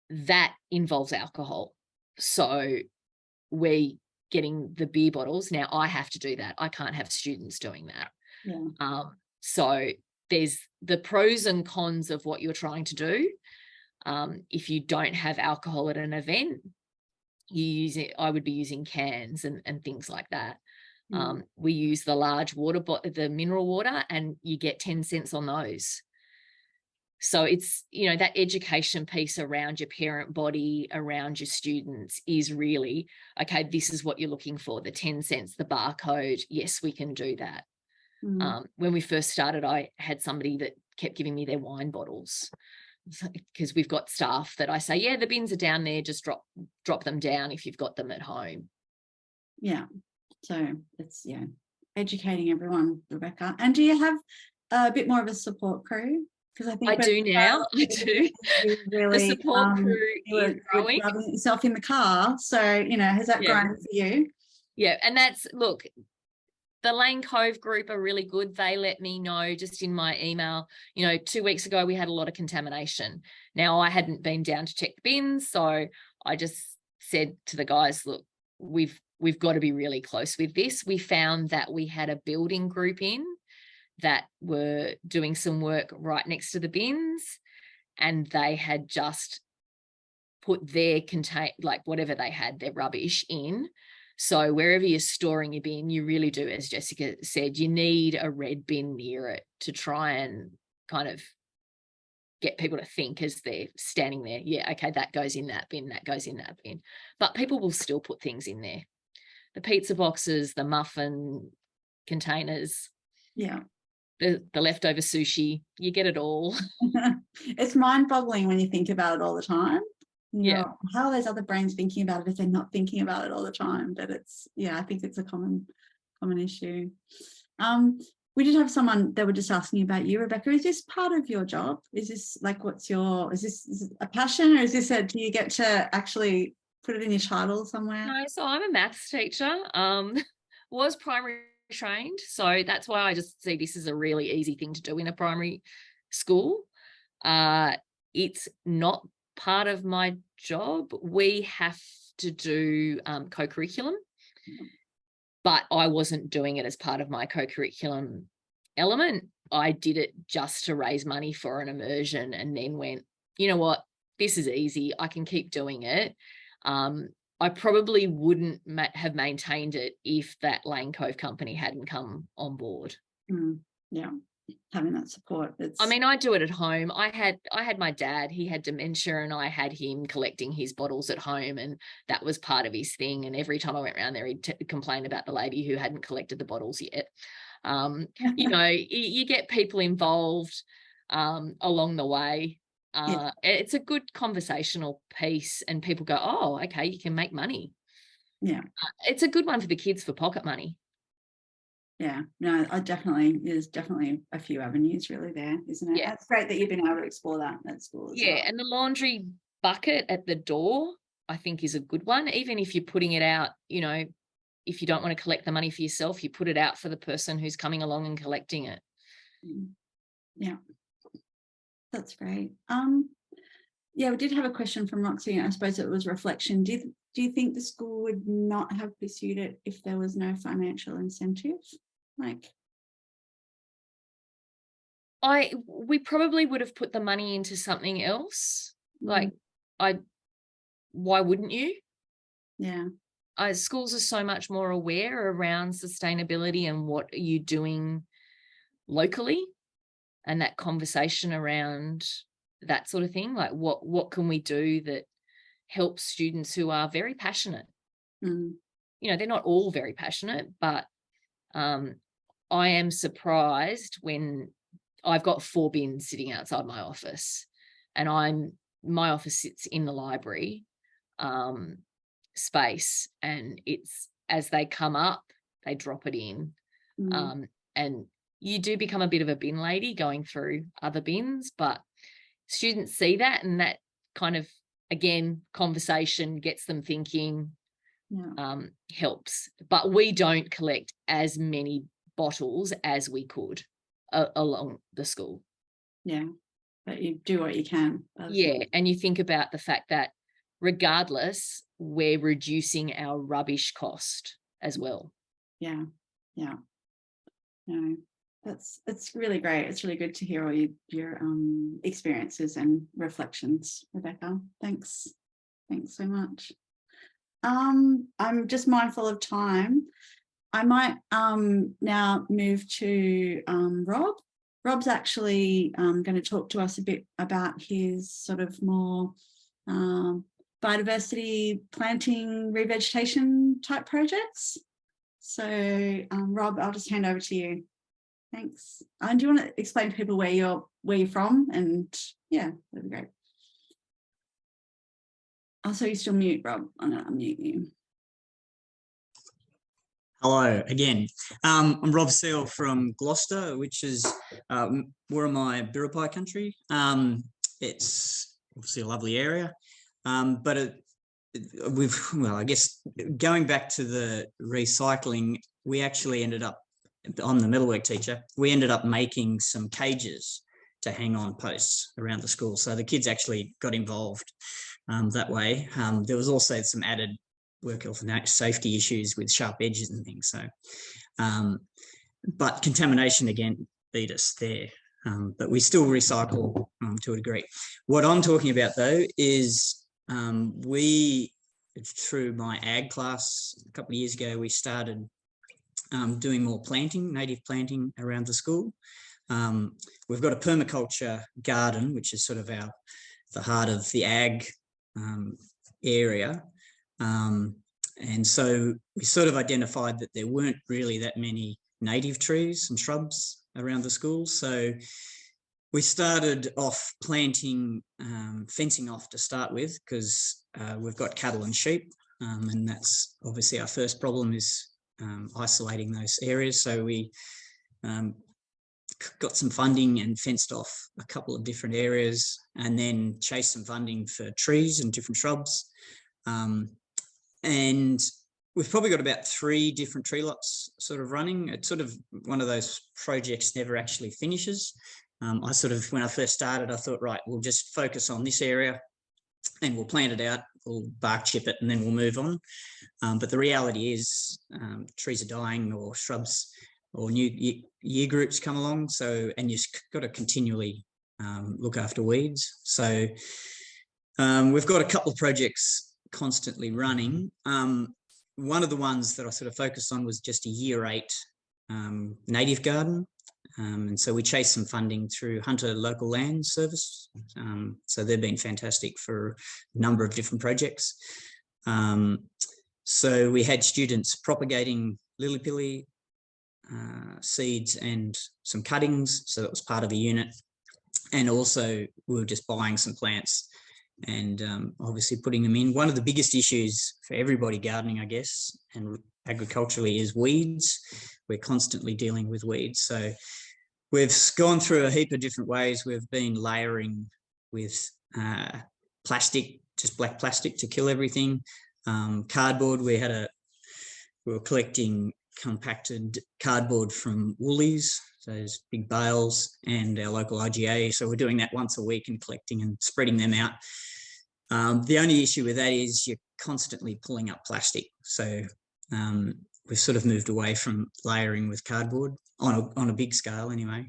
That involves alcohol. So we're getting the beer bottles. Now I have to do that. I can't have students doing that. Yeah. So there's the pros and cons of what you're trying to do. If you don't have alcohol at an event, I would be using cans and things like that. We use the large water the mineral water, and you get 10 cents on those. So it's, you know, that education piece around your parent body, around your students, is really, okay, this is what you're looking for, the 10 cents, the barcode. Yes, we can do that. When we first started, I had somebody that kept giving me their wine bottles, because we've got staff that I say, yeah, the bins are down there, just drop them down if you've got them at home. Yeah. So it's, yeah, educating everyone, Rebecca. And do you have a bit more of a support crew? Because I think I do now. I do. Really, the support crew is growing. Driving yourself in the car. So, you know, has that grown for you? Yeah. And look, the Lane Cove group are really good. They let me know just in my email, you know, 2 weeks ago, we had a lot of contamination. Now, I hadn't been down to check the bins. So I just said to the guys, look, we've got to be really close with this. We found that we had a building group in that were doing some work right next to the bins, and they had just put their whatever they had, their rubbish in. So wherever you're storing your bin, you really do, as Jessica said, you need a red bin near it to try and kind of get people to think as they're standing there, yeah, okay, that goes in that bin, that goes in that bin. But people will still put things in there. The pizza boxes, the muffin containers, yeah, the leftover sushi, you get it all. It's mind-boggling when you think about it all the time. Yeah. How are those other brains thinking about it if they're not thinking about it all the time? But it's, yeah, I think it's a common issue. We did have someone that were just asking about you, Rebecca. Is this part of your job? Is this like, is this a passion, or is this do you get to actually put it in your title somewhere? No, so I'm a maths teacher, was primary trained. So that's why I just see this as a really easy thing to do in a primary school. It's not part of my job. We have to do co-curriculum, but I wasn't doing it as part of my co-curriculum element. I did it just to raise money for an immersion, and then went, you know what, this is easy, I can keep doing it. I probably wouldn't have maintained it if that Lane Cove company hadn't come on board. Yeah, having that support. I mean, I do it at home. I had my dad, he had dementia, and I had him collecting his bottles at home, and that was part of his thing. And every time I went around there, he'd complain about the lady who hadn't collected the bottles yet. You know, you get people involved along the way. It's a good conversational piece, and people go, oh, okay, you can make money. Yeah. It's a good one for the kids for pocket money. Yeah, no, there's definitely a few avenues really there, isn't it? Yeah. That's great that you've been able to explore that at school as well. And the laundry bucket at the door, I think, is a good one. Even if you're putting it out, you know, if you don't want to collect the money for yourself, you put it out for the person who's coming along and collecting it. Yeah, that's great. Yeah, we did have a question from Roxy, and I suppose it was reflection. Do you think the school would not have pursued it if there was no financial incentive? We probably would have put the money into something else. Why wouldn't you? Yeah. Schools are so much more aware around sustainability and what are you doing locally, and that conversation around that sort of thing. Like what can we do that helps students who are very passionate? You know, they're not all very passionate, but I am surprised when I've got 4 bins sitting outside my office, and my office sits in the library space, and it's as they come up, they drop it in. And you do become a bit of a bin lady going through other bins, but students see that, and that kind of, again, conversation gets them thinking, helps. But we don't collect as many bottles as we could along the school. Yeah, but you do what you can. Yeah, and you think about the fact that regardless, we're reducing our rubbish cost as well. Yeah. No, it's really great. It's really good to hear all your experiences and reflections, Rebecca. Thanks so much. I'm just mindful of time. I might now move to Rob. Rob's actually going to talk to us a bit about his sort of more biodiversity, planting, revegetation type projects. So Rob, I'll just hand over to you. Thanks. And do you want to explain to people where you're from? And yeah, that'd be great. Oh, so you're still mute, Rob. I'm going to unmute you. Hello again. I'm Rob Seale from Gloucester, which is Moriah Biripi country. It's obviously a lovely area, but I guess going back to the recycling, we actually ended up, I'm the metalwork teacher, we ended up making some cages to hang on posts around the school. So the kids actually got involved that way. There was also some added work health and safety issues with sharp edges and things. So, but contamination again beat us there. But we still recycle to a degree. What I'm talking about though is through my ag class a couple of years ago, we started doing more planting, native planting around the school. We've got a permaculture garden, which is sort of the heart of the ag area. And so we sort of identified that there weren't really that many native trees and shrubs around the school. So we started off planting, fencing off to start with, because we've got cattle and sheep. And that's obviously our first problem is isolating those areas. So we got some funding and fenced off a couple of different areas, and then chased some funding for trees and different shrubs. And we've probably got about 3 different tree lots sort of running. It's sort of one of those projects never actually finishes. When I first started, I thought, right, we'll just focus on this area and we'll plant it out, we'll bark chip it, and then we'll move on. But the reality is trees are dying, or shrubs or new year groups come along. So, and you've got to continually look after weeds. So we've got a couple of projects constantly running. One of the ones that I sort of focused on was just a year 8 native garden. And so we chased some funding through Hunter Local Land Service. So they've been fantastic for a number of different projects. So we had students propagating lily-pilly seeds and some cuttings. So that was part of a unit. And also we were just buying some plants and obviously putting them in. One of the biggest issues for everybody gardening, I guess, and agriculturally, is weeds. We're constantly dealing with weeds. So we've gone through a heap of different ways. We've been layering with plastic, just black plastic to kill everything. Cardboard, we were collecting compacted cardboard from Woolies, those big bales, and our local IGA. So we're doing that once a week and collecting and spreading them out. The only issue with that is you're constantly pulling up plastic. So we've sort of moved away from layering with cardboard on a big scale anyway.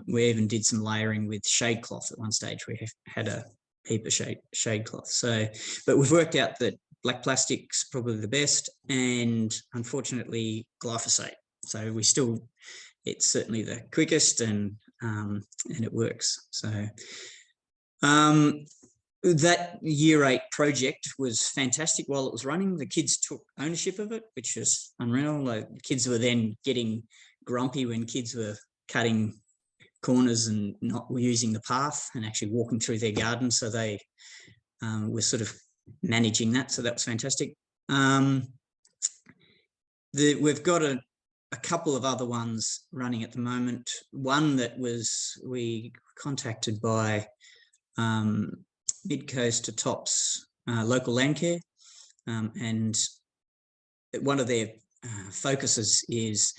We even did some layering with shade cloth at one stage. We had a heap of shade cloth. So, but we've worked out that black plastic's probably the best, and unfortunately glyphosate. So it's certainly the quickest, and it works. So that year 8 project was fantastic while it was running. The kids took ownership of it, which was unreal. Like, the kids were then getting grumpy when kids were cutting corners and not using the path and actually walking through their garden. So they were sort of managing that. So that was fantastic. We've got a couple of other ones running at the moment. One that we contacted by Mid-Coast to Tops local land care, and one of their focuses is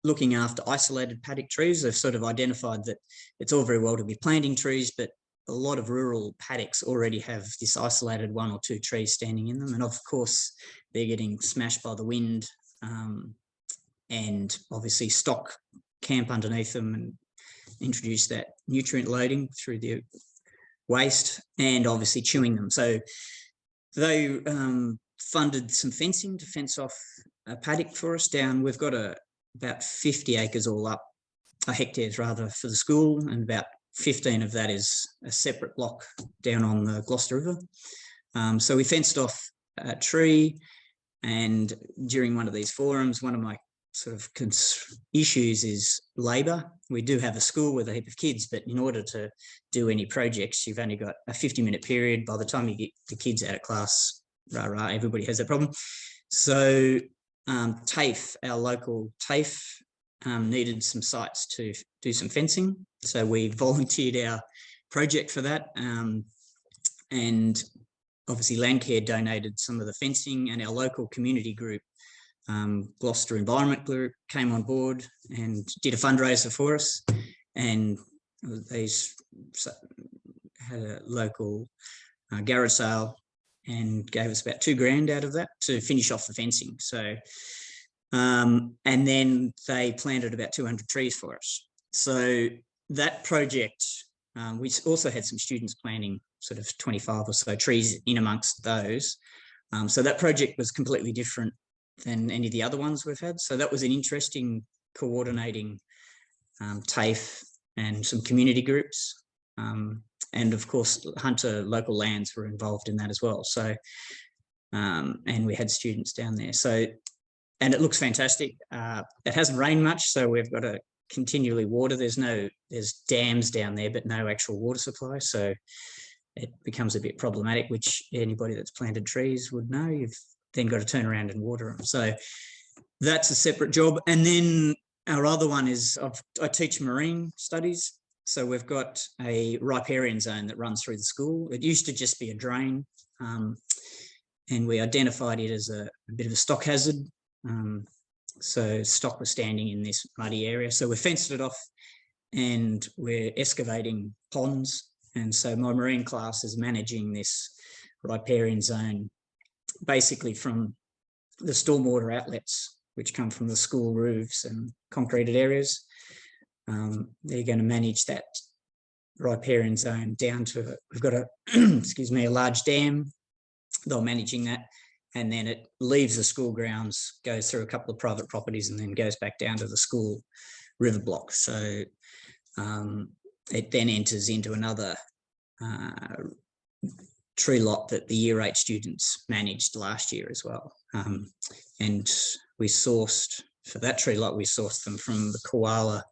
looking after isolated paddock trees. They've sort of identified that it's all very well to be planting trees, but a lot of rural paddocks already have this isolated 1 or 2 trees standing in them. And of course, they're getting smashed by the wind, and obviously stock camp underneath them and introduce that nutrient loading through the waste and obviously chewing them. So they funded some fencing to fence off a paddock for us down. We've got about 50 acres all up, hectares rather, for the school, and about 15 of that is a separate block down on the Gloucester River. So we fenced off a tree, and during one of these forums, one of my sort of issues is labour. We do have a school with a heap of kids, but in order to do any projects, you've only got a 50-minute period. By the time you get the kids out of class, everybody has that problem. So TAFE, our local TAFE, needed some sites to do some fencing. So we volunteered our project for that. And obviously Landcare donated some of the fencing, and our local community group, Gloucester Environment Group, came on board and did a fundraiser for us. And they had a local garage sale and gave us about $2,000 out of that to finish off the fencing. So, and then they planted about 200 trees for us. So that project, we also had some students planting sort of 25 or so trees in amongst those. So that project was completely different than any of the other ones we've had. So that was an interesting coordinating TAFE and some community groups. And of course, Hunter Local Lands were involved in that as well. So, and we had students down there. So, and it looks fantastic. It hasn't rained much, so we've got to continually water. There's dams down there, but no actual water supply. So it becomes a bit problematic, which anybody that's planted trees would know. You've then got to turn around and water them. So that's a separate job. And then our other one is I teach marine studies. So we've got a riparian zone that runs through the school. It used to just be a drain, and we identified it as a bit of a stock hazard. So stock was standing in this muddy area. So we fenced it off, and we're excavating ponds. And so my marine class is managing this riparian zone, basically from the stormwater outlets, which come from the school roofs and concreted areas. They're going to manage that riparian zone down to, we've got a, excuse me, a large dam. They're managing that. And then it leaves the school grounds, goes through a couple of private properties, and then goes back down to the school river block. So it then enters into another tree lot that the Year 8 students managed last year as well. And we sourced, for that tree lot, we sourced them from the Koala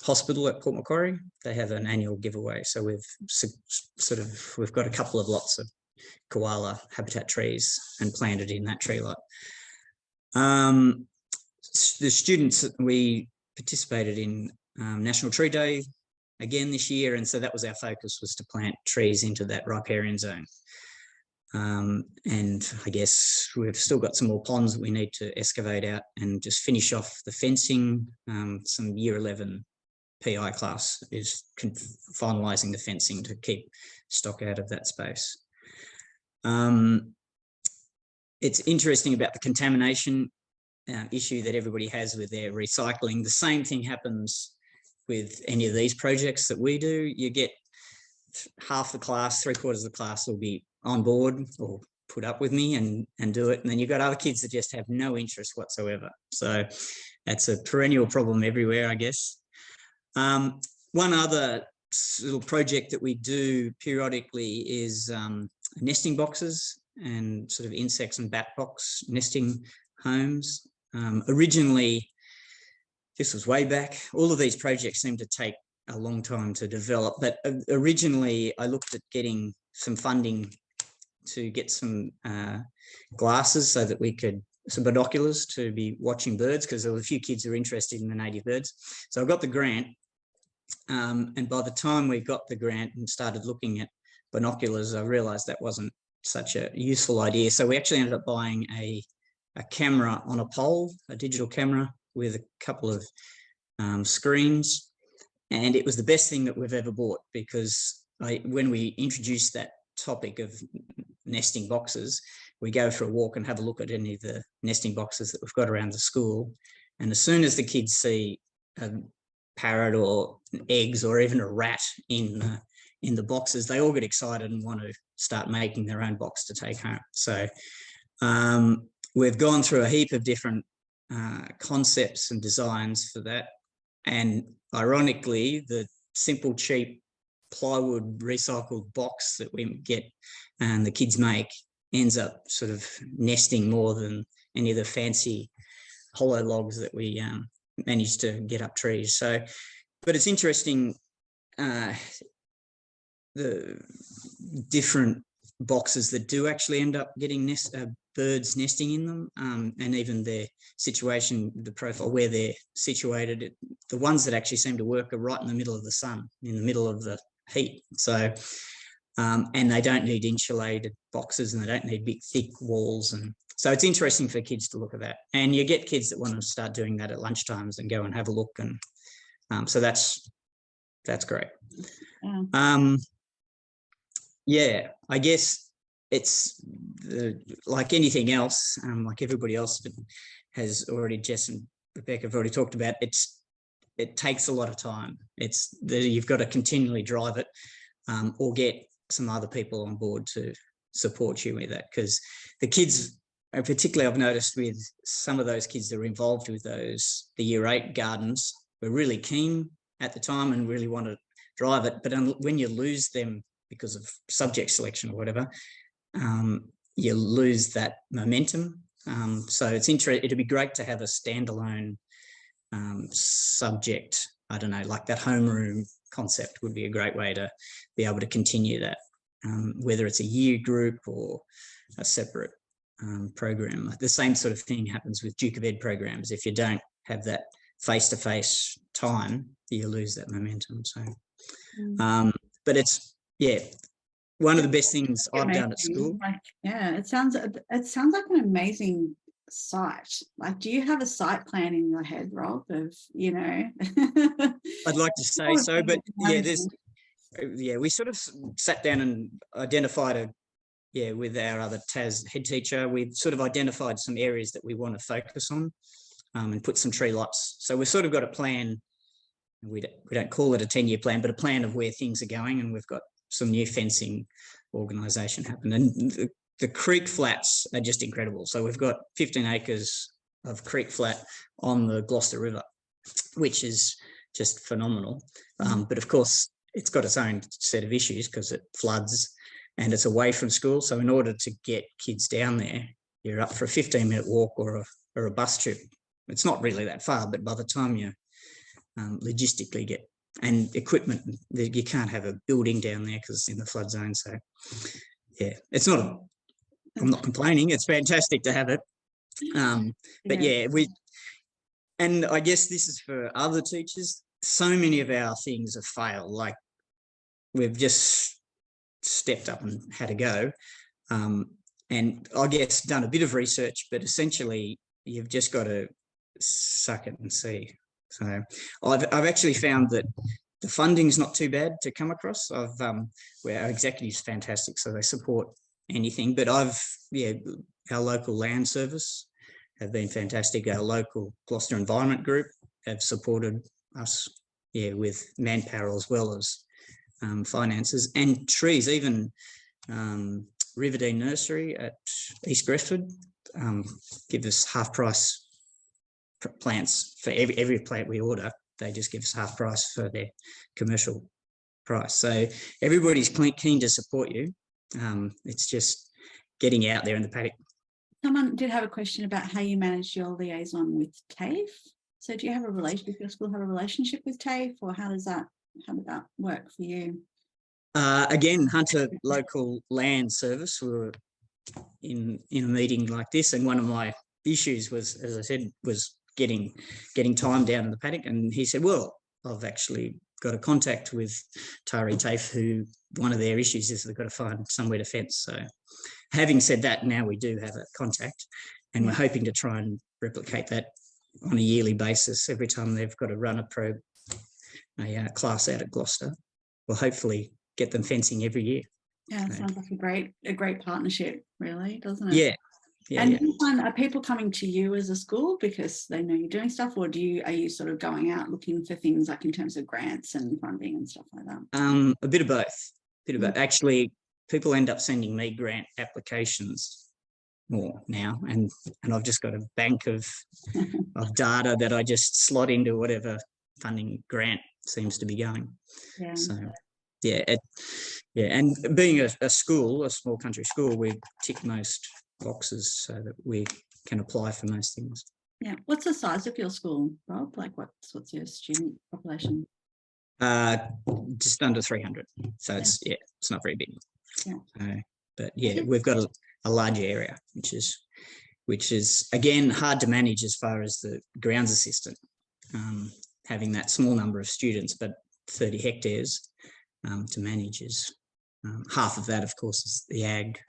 Hospital at Port Macquarie. They have an annual giveaway. So we've got a couple of lots of koala habitat trees and planted in that tree lot. The students, we participated in National Tree Day again this year, and so that was our focus, was to plant trees into that riparian zone. And I guess we've still got some more ponds that we need to excavate out and just finish off the fencing. Some Year 11 PI class is finalising the fencing to keep stock out of that space. It's interesting about the contamination issue that everybody has with their recycling. The same thing happens with any of these projects that we do. You get half the class, 3/4 of the class will be on board or put up with me and do it. And then you've got other kids that just have no interest whatsoever. So that's a perennial problem everywhere, I guess. One other little project that we do periodically is nesting boxes and sort of insects and bat box nesting homes. Originally, this was way back. All of these projects seem to take a long time to develop, but originally I looked at getting some funding to get some glasses so that we could, some binoculars to be watching birds, because there were a few kids who were interested in the native birds. So I got the grant, and by the time we got the grant and started looking at binoculars, I realised that wasn't such a useful idea. So we actually ended up buying a camera on a pole, a digital camera with a couple of screens, and it was the best thing that we've ever bought, because when we introduced that topic of nesting boxes, we go for a walk and have a look at any of the nesting boxes that we've got around the school, and as soon as the kids see a parrot or eggs or even a rat in the boxes, they all get excited and want to start making their own box to take home. So we've gone through a heap of different concepts and designs for that, and ironically the simple cheap plywood recycled box that we get and the kids make ends up sort of nesting more than any of the fancy hollow logs that we managed to get up trees. So, but it's interesting, the different boxes that do actually end up getting birds nesting in them, and even their situation, the profile where they're situated. The ones that actually seem to work are right in the middle of the sun, in the middle of the heat. So, and they don't need insulated boxes, and they don't need big thick walls. And so it's interesting for kids to look at that. And you get kids that want to start doing that at lunchtimes and go and have a look. And so that's great. Yeah. Yeah, I guess it's like anything else, like everybody else has already, Jess and Rebecca have already talked about, it takes a lot of time. You've got to continually drive it, or get some other people on board to support you with that, because the kids, particularly I've noticed with some of those kids that are involved with the Year 8 gardens, were really keen at the time and really want to drive it, but when you lose them because of subject selection or whatever, you lose that momentum. So it's it'd be great to have a standalone subject. I don't know, like that homeroom concept would be a great way to be able to continue that, whether it's a year group or a separate program. The same sort of thing happens with Duke of Ed programs. If you don't have that face-to-face time, you lose that momentum. So, but it's, yeah, one of the best things I've done at school. Like, yeah, it sounds like an amazing site. Like, do you have a site plan in your head, Rob, of, you know? I'd like to say so, but yeah, we sort of sat down and identified with our other TAS head teacher, we've sort of identified some areas that we want to focus on, and put some tree lots. So we've sort of got a plan. We don't call it a 10-year plan, but a plan of where things are going, and we've got some new fencing organisation happen. And the creek flats are just incredible. So we've got 15 acres of creek flat on the Gloucester River, which is just phenomenal. But of course, it's got its own set of issues because it floods and it's away from school. So in order to get kids down there, you're up for a 15-minute walk or a bus trip. It's not really that far, but by the time you logistically get, and equipment, you can't have a building down there because it's in the flood zone. So yeah, it's not, I'm not complaining. It's fantastic to have it. But yeah, and I guess this is for other teachers. So many of our things have failed. Like, we've just stepped up and had a go. And I guess done a bit of research, but essentially you've just got to suck it and see. So I've actually found that the funding's not too bad to come across. Where our executive's fantastic, so they support anything. But our local land service have been fantastic. Our local Gloucester Environment Group have supported us, with manpower as well as finances and trees. Even Riverview Nursery at East Grefford give us half price plants for every plant we order. They just give us half price for their commercial price. So everybody's keen to support you. It's just getting out there in the paddock. Someone did have a question about how you manage your liaison with TAFE. So do you have a relationship, does your school have a relationship with TAFE, or how did that work for you? Again, Hunter Local Land Service, we were in a meeting like this, and one of my issues was, as I said, was getting time down in the paddock, and he said, well, I've actually got a contact with Tari TAFE, who one of their issues is they've got to find somewhere to fence. So having said that, now we do have a contact, and we're hoping to try and replicate that on a yearly basis. Every time they've got to run a class out at Gloucester, we'll hopefully get them fencing every year. Yeah, So, sounds like a great partnership, really, doesn't it? Yeah. And do you find, are people coming to you as a school because they know you're doing stuff, or are you sort of going out looking for things like in terms of grants and funding and stuff like that? A bit of both. Actually, people end up sending me grant applications more now, and I've just got a bank of data that I just slot into whatever funding grant seems to be going. Yeah. So and being a school, a small country school, we tick most boxes so that we can apply for most things. Yeah. What's the size of your school, Rob? Like what's your student population? Just under 300. So it's not very big. Yeah. But yeah, we've got a large area, which is again hard to manage as far as the grounds assistant, having that small number of students, but 30 hectares to manage is half of that, of course, is the ag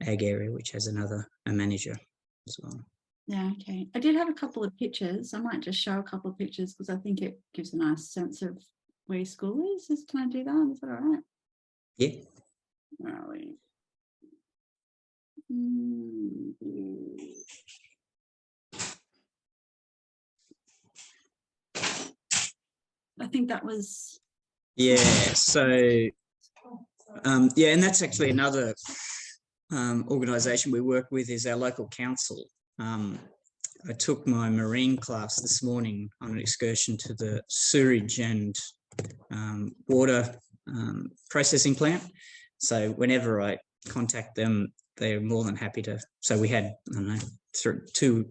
area, which has a manager as well. Yeah, okay. I did have a couple of pictures. I might just show a couple of pictures because I think it gives a nice sense of where your school is. Can I do that? Is that all right? Yeah. Where are we? I think that was... Yeah, so, and that's actually another organisation we work with is our local council. I took my marine class this morning on an excursion to the sewerage and water processing plant. So whenever I contact them, they're more than happy to. So we had, I don't know,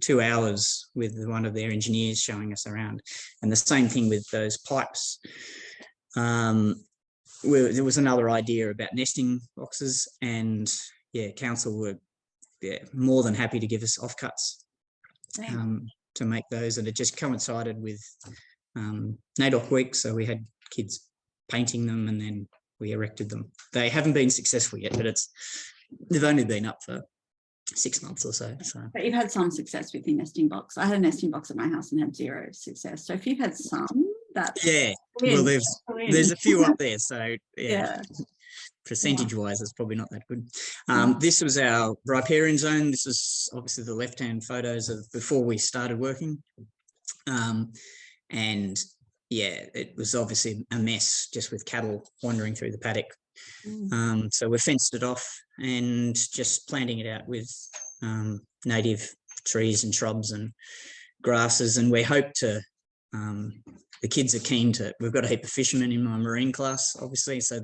two hours with one of their engineers showing us around. And the same thing with those pipes. There was another idea about nesting boxes, and council were more than happy to give us offcuts to make those, and it just coincided with NAIDOC week, so we had kids painting them and then we erected them. They haven't been successful yet, but they've only been up for 6 months or so. But you've had some success with your nesting box. I had a nesting box at my house and had 0 success. So if you've had some, that's well, there's a few up there. So percentage wise, it's probably not that good. This was our riparian zone. This is obviously the left-hand photos of before we started working. And it was obviously a mess just with cattle wandering through the paddock. So we fenced it off and just planting it out with native trees and shrubs and grasses. And we hope to, the kids are keen to, we've got a heap of fishermen in my marine class, obviously. So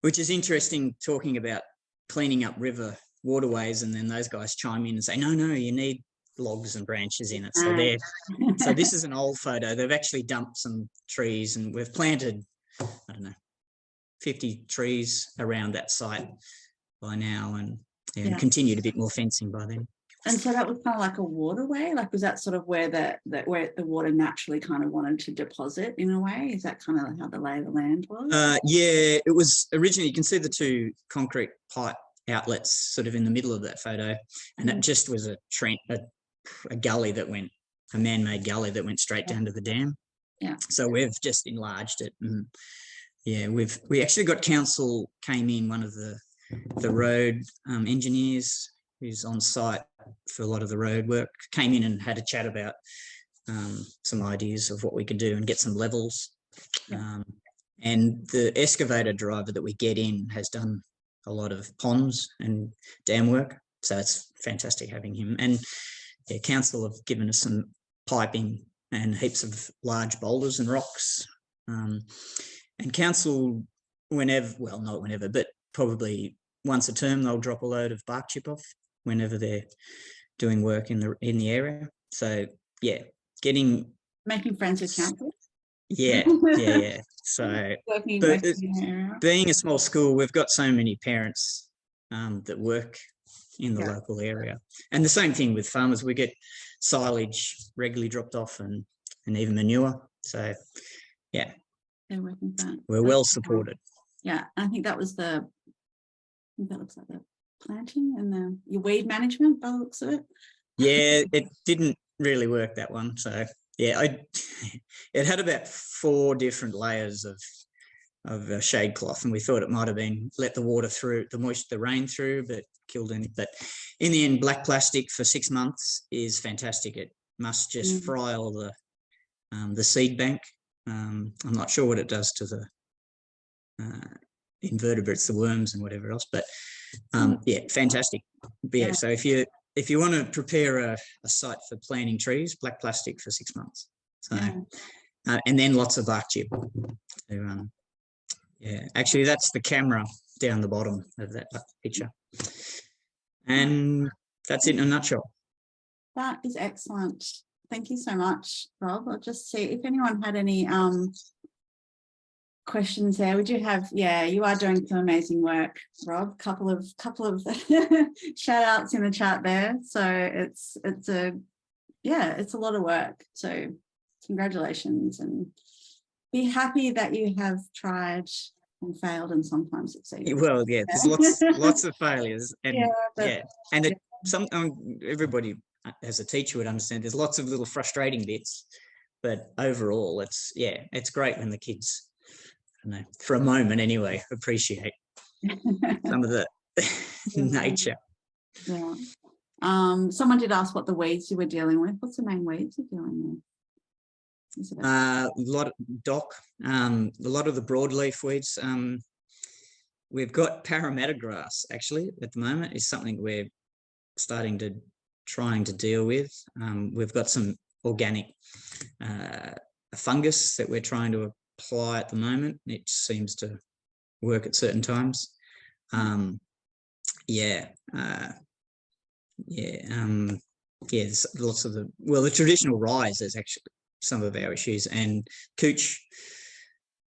which is interesting, talking about cleaning up river waterways, and then those guys chime in and say, no, you need logs and branches in it. So so this is an old photo. They've actually dumped some trees, and we've planted, I don't know, 50 trees around that site by now, and continued a bit more fencing by then. And so that was kind of like a waterway, like was that sort of where the water naturally kind of wanted to deposit in a way? Is that kind of like how the lay of the land was? It was originally, you can see the 2 concrete pipe outlets sort of in the middle of that photo, and it just was a gully that went, a man-made gully that went straight down to the dam. Yeah. So we've just enlarged it, and we actually got council came in, one of the road engineers who's on site for a lot of the road work, came in and had a chat about some ideas of what we could do and get some levels. And the excavator driver that we get in has done a lot of ponds and dam work, so it's fantastic having him. And council have given us some piping and heaps of large boulders and rocks. And council, not whenever, but probably once a term, they'll drop a load of bark chip off whenever they're doing work in the area. So getting Making friends with council. yeah. So Working but in the area. being a small school, we've got so many parents that work in the local area, and the same thing with farmers. We get silage regularly dropped off, and even manure. So yeah, They're working for that. we're well supported. Yeah, I think that was I think that looks like the planting and your weed management by the looks of it. Yeah, it didn't really work, that one. So yeah, it had about 4 different layers of shade cloth, and we thought it might have been let the water through, the rain through, but killed any. But in the end, black plastic for 6 months is fantastic. It must just fry all the seed bank. I'm not sure what it does to the invertebrates, the worms and whatever else, but yeah, fantastic. But yeah, so if you want to prepare a site for planting trees, black plastic for 6 months. So and then lots of bark chip. So, yeah, actually that's the camera down the bottom of that picture, and that's it in a nutshell. That is excellent. Thank you so much, Rob. I'll just see if anyone had any questions there. We do have, you are doing some amazing work, Rob. Couple of shout outs in the chat there. So it's a lot of work. So congratulations, and be happy that you have tried and failed and sometimes succeeded. Well, yeah, there's lots of failures, and everybody as a teacher would understand there's lots of little frustrating bits, but overall it's great when the kids, I don't know, for a moment anyway, appreciate some of the nature. Yeah. Someone did ask what the weeds you were dealing with. What's the main weeds you're dealing with? A lot of dock, a lot of the broadleaf weeds. We've got Parramatta grass actually at the moment is something we're trying to deal with. We've got some organic fungus that we're trying to apply at the moment. It seems to work at certain times. There's lots of the traditional rise is actually some of our issues, and cooch,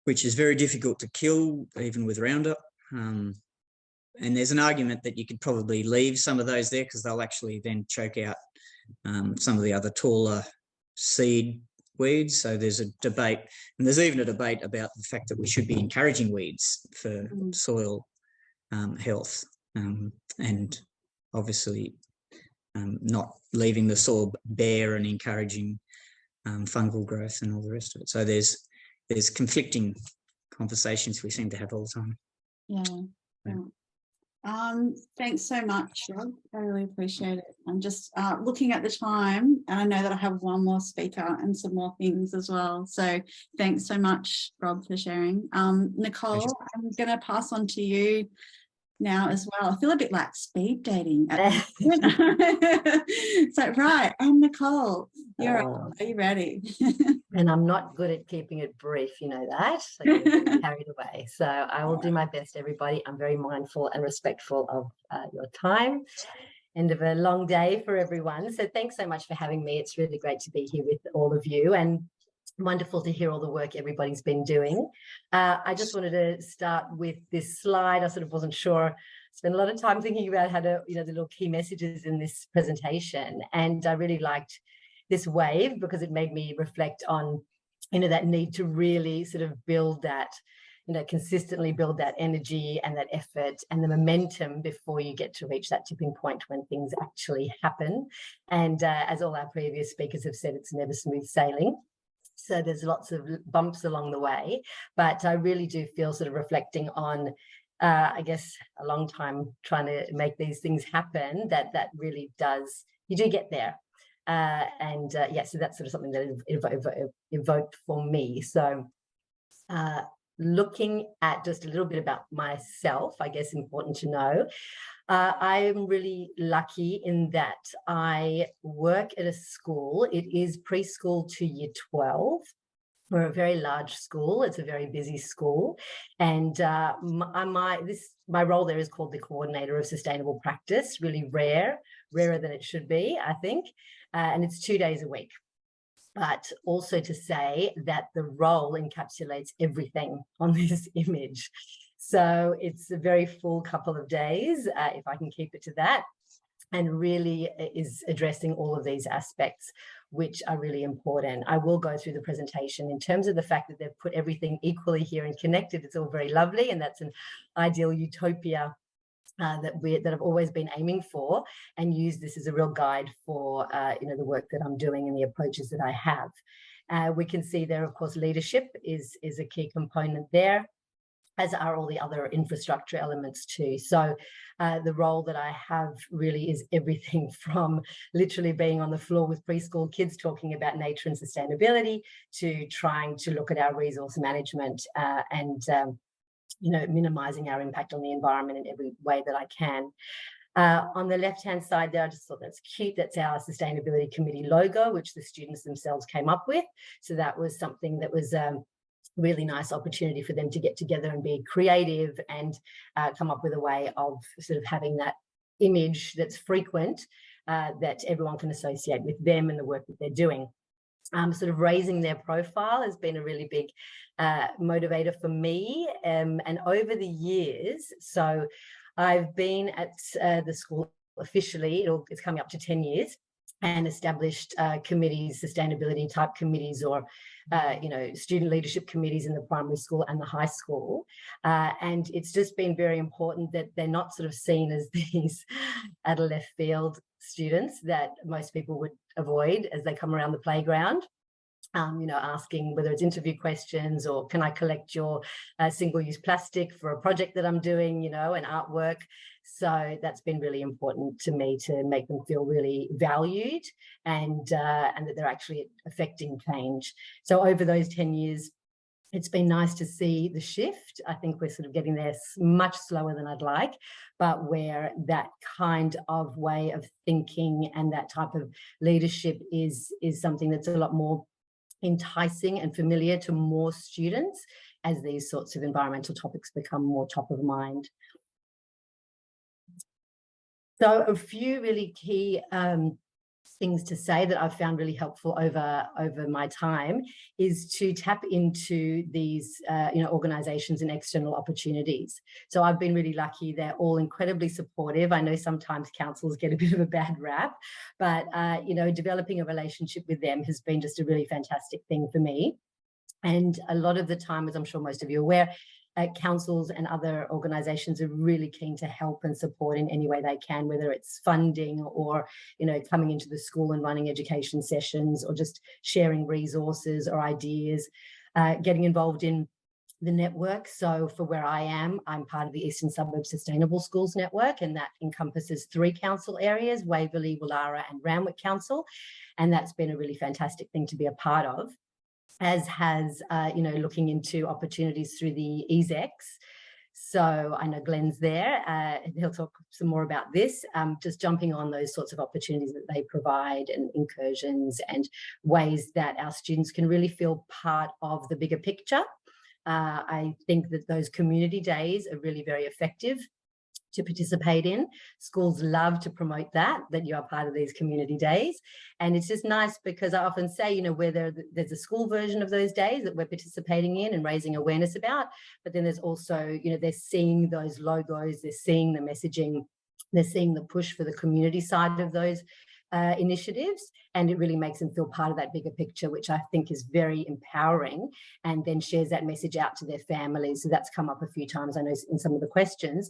which is very difficult to kill even with Roundup. And there's an argument that you could probably leave some of those there because they'll actually then choke out some of the other taller seed weeds. So there's a debate, and there's even a debate about the fact that we should be encouraging weeds for soil health, and obviously not leaving the soil bare and encouraging fungal growth and all the rest of it. So there's conflicting conversations we seem to have all the time. Thanks so much, Rob. I really appreciate it. I'm just looking at the time, and I know that I have one more speaker and some more things as well. So thanks so much, Rob, for sharing. Nicole, I'm going to pass on to you now as well. I feel a bit like speed dating at the so right, and Nicole, you're up. Are you ready? And I'm not good at keeping it brief, you know that. So I get carried away. So I will do my best, everybody. I'm very mindful and respectful of your time. End of a long day for everyone. So thanks so much for having me. It's really great to be here with all of you, and wonderful to hear all the work everybody's been doing. I just wanted to start with this slide. I sort of wasn't sure. Spent a lot of time thinking about how to, the little key messages in this presentation. And I really liked this wave because it made me reflect on, that need to really sort of build that, consistently build that energy and that effort and the momentum before you get to reach that tipping point when things actually happen. And as all our previous speakers have said, it's never smooth sailing. So there's lots of bumps along the way, but I really do feel sort of reflecting on, I guess, a long time trying to make these things happen, that really does, you do get there. So that's sort of something that evoked for me. So looking at just a little bit about myself, I guess important to know, I'm really lucky in that I work at a school. It is preschool to year 12. We're a very large school. It's a very busy school. And my role there is called the coordinator of sustainable practice, really rarer than it should be, I think. And it's 2 days a week. but also to say that the role encapsulates everything on this image. So it's a very full couple of days, if I can keep it to that, and really is addressing all of these aspects, which are really important. I will go through the presentation in terms of the fact that they've put everything equally here and connected. It's all very lovely, and that's an ideal utopia that I've always been aiming for, and use this as a real guide for the work that I'm doing and the approaches that I have. We can see there, of course, leadership is a key component there, as are all the other infrastructure elements too. So the role that I have really is everything from literally being on the floor with preschool kids talking about nature and sustainability, to trying to look at our resource management and minimizing our impact on the environment in every way that I can. On the left-hand side there, I just thought that's cute. That's our Sustainability Committee logo, which the students themselves came up with. So that was something that was really nice opportunity for them to get together and be creative and come up with a way of sort of having that image that's frequent, that everyone can associate with them and the work that they're doing. Sort of raising their profile has been a really big motivator for me. And over the years, so I've been at the school officially, it's coming up to 10 years, and established committees, sustainability type committees, or student leadership committees in the primary school and the high school. And it's just been very important that they're not sort of seen as these out of left field students that most people would avoid as they come around the playground. Asking whether it's interview questions or can I collect your single-use plastic for a project that I'm doing, and artwork. So that's been really important to me, to make them feel really valued and that they're actually affecting change. So over those 10 years, it's been nice to see the shift. I think we're sort of getting there much slower than I'd like, but where that kind of way of thinking and that type of leadership is something that's a lot more enticing and familiar to more students as these sorts of environmental topics become more top of mind. So a few really key things to say that I've found really helpful over my time is to tap into these organizations and external opportunities. So I've been really lucky. They're all incredibly supportive. I know sometimes councils get a bit of a bad rap, but developing a relationship with them has been just a really fantastic thing for me. And a lot of the time, as I'm sure most of you are aware, councils and other organisations are really keen to help and support in any way they can, whether it's funding or, coming into the school and running education sessions, or just sharing resources or ideas, getting involved in the network. So for where I am, I'm part of the Eastern Suburbs Sustainable Schools Network, and that encompasses 3 council areas, Waverley, Woollahra and Randwick Council. And that's been a really fantastic thing to be a part of, as has, looking into opportunities through the ESEX. So I know Glenn's there, and he'll talk some more about this, just jumping on those sorts of opportunities that they provide, and incursions and ways that our students can really feel part of the bigger picture. I think that those community days are really very effective to participate in. Schools love to promote that you are part of these community days. And it's just nice because I often say, whether there's a school version of those days that we're participating in and raising awareness about, but then there's also, they're seeing those logos, they're seeing the messaging, they're seeing the push for the community side of those initiatives, and it really makes them feel part of that bigger picture, which I think is very empowering, and then shares that message out to their families. So that's come up a few times, I know, in some of the questions.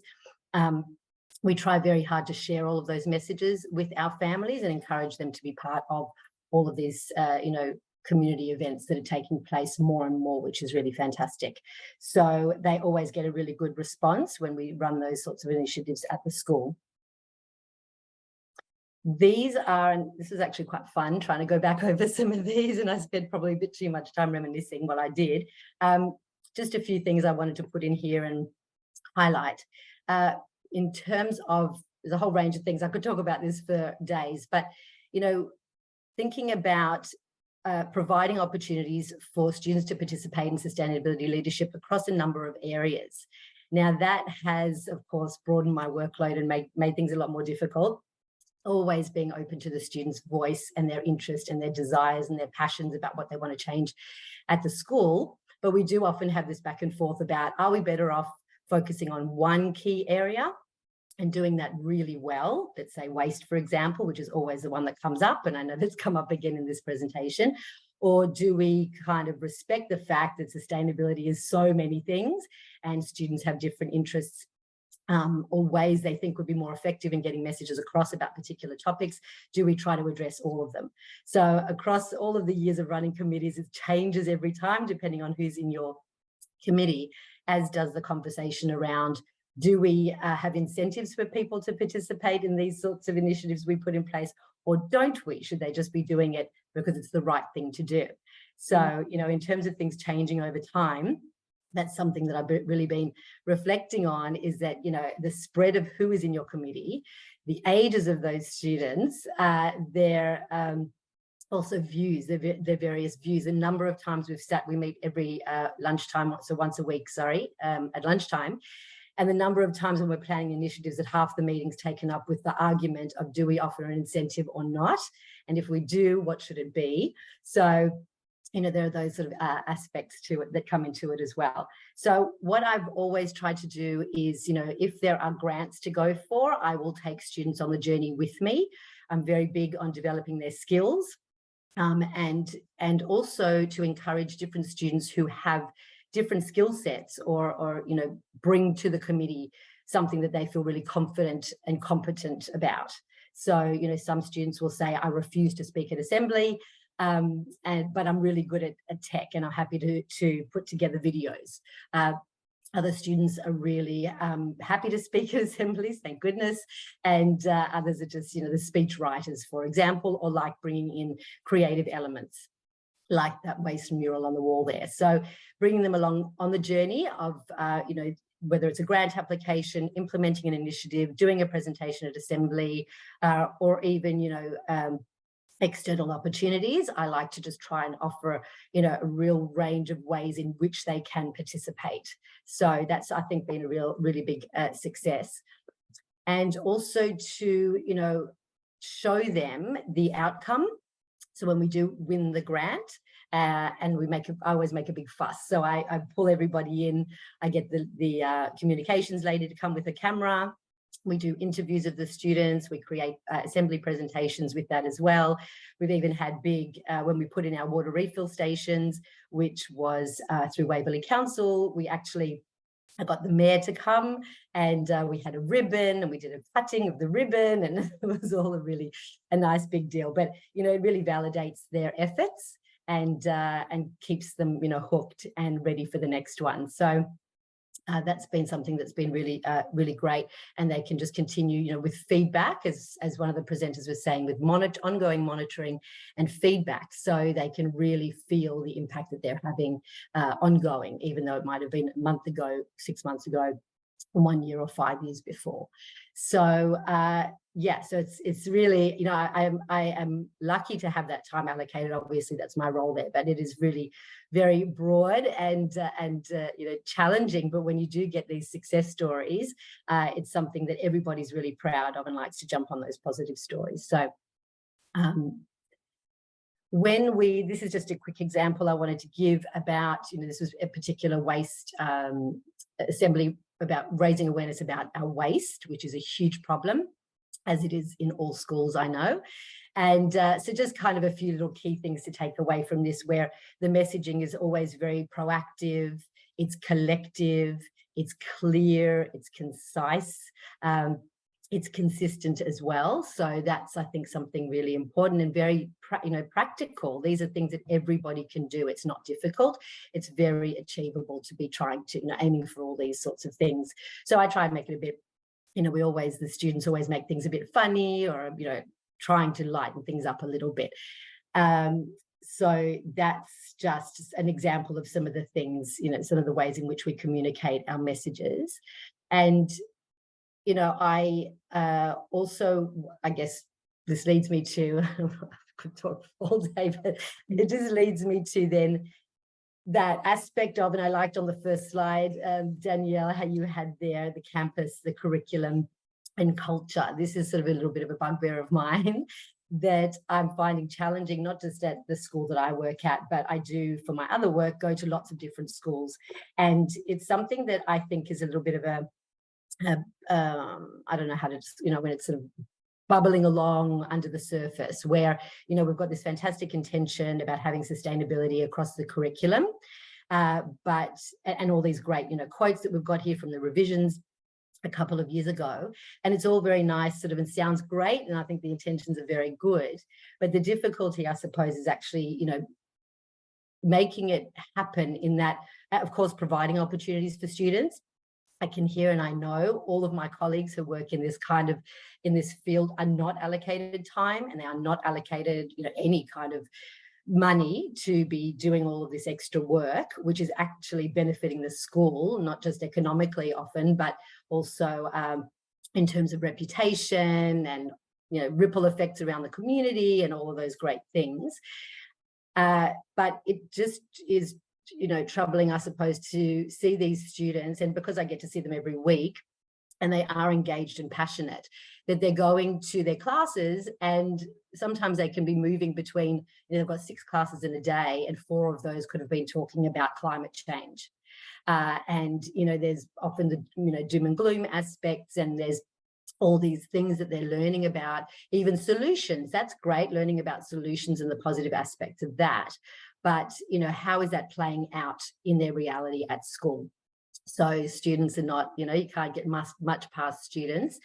We try very hard to share all of those messages with our families and encourage them to be part of all of these, community events that are taking place more and more, which is really fantastic. So they always get a really good response when we run those sorts of initiatives at the school. These are, and this is actually quite fun, trying to go back over some of these, and I spent probably a bit too much time reminiscing what I did. Just a few things I wanted to put in here and highlight. In terms of, there's a whole range of things, I could talk about this for days, but, thinking about providing opportunities for students to participate in sustainability leadership across a number of areas. Now that has, of course, broadened my workload and made things a lot more difficult. always being open to the students' voice and their interest and their desires and their passions about what they want to change at the school. But we do often have this back and forth about, are we better off focusing on one key area and doing that really well? Let's say waste, for example, which is always the one that comes up, and I know that's come up again in this presentation. Or do we kind of respect the fact that sustainability is so many things and students have different interests or ways they think would be more effective in getting messages across about particular topics? Do we try to address all of them? So across all of the years of running committees, it changes every time depending on who's in your committee, as does the conversation around, do we have incentives for people to participate in these sorts of initiatives we put in place, or don't we? Should they just be doing it because it's the right thing to do? So, you know, in terms of things changing over time, that's something that I've really been reflecting on, is that, you know, the spread of who is in your committee, the ages of those students, their also views, their various views. A number of times we meet every lunchtime, so once a week, sorry, at lunchtime. And the number of times when we're planning initiatives that half the meeting's taken up with the argument of, do we offer an incentive or not? And if we do, what should it be? So, you know, there are those sort of aspects to it that come into it as well. So what I've always tried to do is, you know, if there are grants to go for, I will take students on the journey with me. I'm very big on developing their skills, and also to encourage different students who have different skill sets, or you know, bring to the committee something that they feel really confident and competent about. So, you know, some students will say, I refuse to speak at assembly, but I'm really good at tech and I'm happy to put together videos. Other students are really happy to speak at assemblies, thank goodness. And others are just, you know, the speech writers, for example, or like bringing in creative elements, like that waste mural on the wall there. So bringing them along on the journey of, you know, whether it's a grant application, implementing an initiative, doing a presentation at assembly, or even, you know, external opportunities. I like to just try and offer, you know, a real range of ways in which they can participate. So that's, I think, been a really big success. And also to, you know, show them the outcome. So when we do win the grant, and I always make a big fuss. So I pull everybody in. I get the communications lady to come with a camera. We do interviews of the students. We create assembly presentations with that as well. We've even had big, when we put in our water refill stations, which was through Waverley Council, I got the mayor to come, and we had a ribbon, and we did a cutting of the ribbon, and it was all a nice big deal. But, you know, it really validates their efforts and keeps them, you know, hooked and ready for the next one. So that's been something that's been really, really great. And they can just continue, you know, with feedback, as one of the presenters was saying, with ongoing monitoring and feedback, so they can really feel the impact that they're having ongoing, even though it might have been a month ago, 6 months ago, 1 year or 5 years before. So yeah, so it's really, you know, I am lucky to have that time allocated. Obviously, that's my role there, but it is really very broad and you know, challenging. But when you do get these success stories, it's something that everybody's really proud of and likes to jump on those positive stories. So this is just a quick example I wanted to give about, you know, this was a particular waste assembly about raising awareness about our waste, which is a huge problem, as it is in all schools, I know. And so just kind of a few little key things to take away from this, where the messaging is always very proactive, it's collective, it's clear, it's concise, it's consistent as well. So that's, I think, something really important and very, you know, practical. These are things that everybody can do. It's not difficult. It's very achievable to be trying to, you know, aiming for all these sorts of things. So I try and make it a bit, you know, the students always make things a bit funny, or, you know, trying to lighten things up a little bit. So that's just an example of some of the things, you know, some of the ways in which we communicate our messages. And, you know, I also, I guess this leads me to, I could talk all day, but it just leads me to then that aspect of, and I liked on the first slide, Danielle, how you had there the campus, the curriculum, and culture. This is sort of a little bit of a bugbear of mine that I'm finding challenging, not just at the school that I work at, but I do for my other work, go to lots of different schools. And it's something that I think is a little bit of I don't know how to, when it's sort of bubbling along under the surface, where, we've got this fantastic intention about having sustainability across the curriculum, and all these great, quotes that we've got here from the revisions a couple of years ago, and it's all very nice and sounds great, and I think the intentions are very good, but the difficulty, I suppose, is actually making it happen, in that, of course, providing opportunities for students. I can hear and I know all of my colleagues who work in this field are not allocated time, and they are not allocated any kind of money to be doing all of this extra work, which is actually benefiting the school, not just economically often, but also in terms of reputation and ripple effects around the community and all of those great things. But it just is troubling, I suppose, to see these students, and because I get to see them every week, and they are engaged and passionate, that they're going to their classes, and sometimes they can be moving between, they've got 6 classes in a day, and 4 of those could have been talking about climate change. And, there's often the, doom and gloom aspects, and there's all these things that they're learning about, even solutions. That's great, learning about solutions and the positive aspects of that. But, how is that playing out in their reality at school? So students are not, you can't get much past students.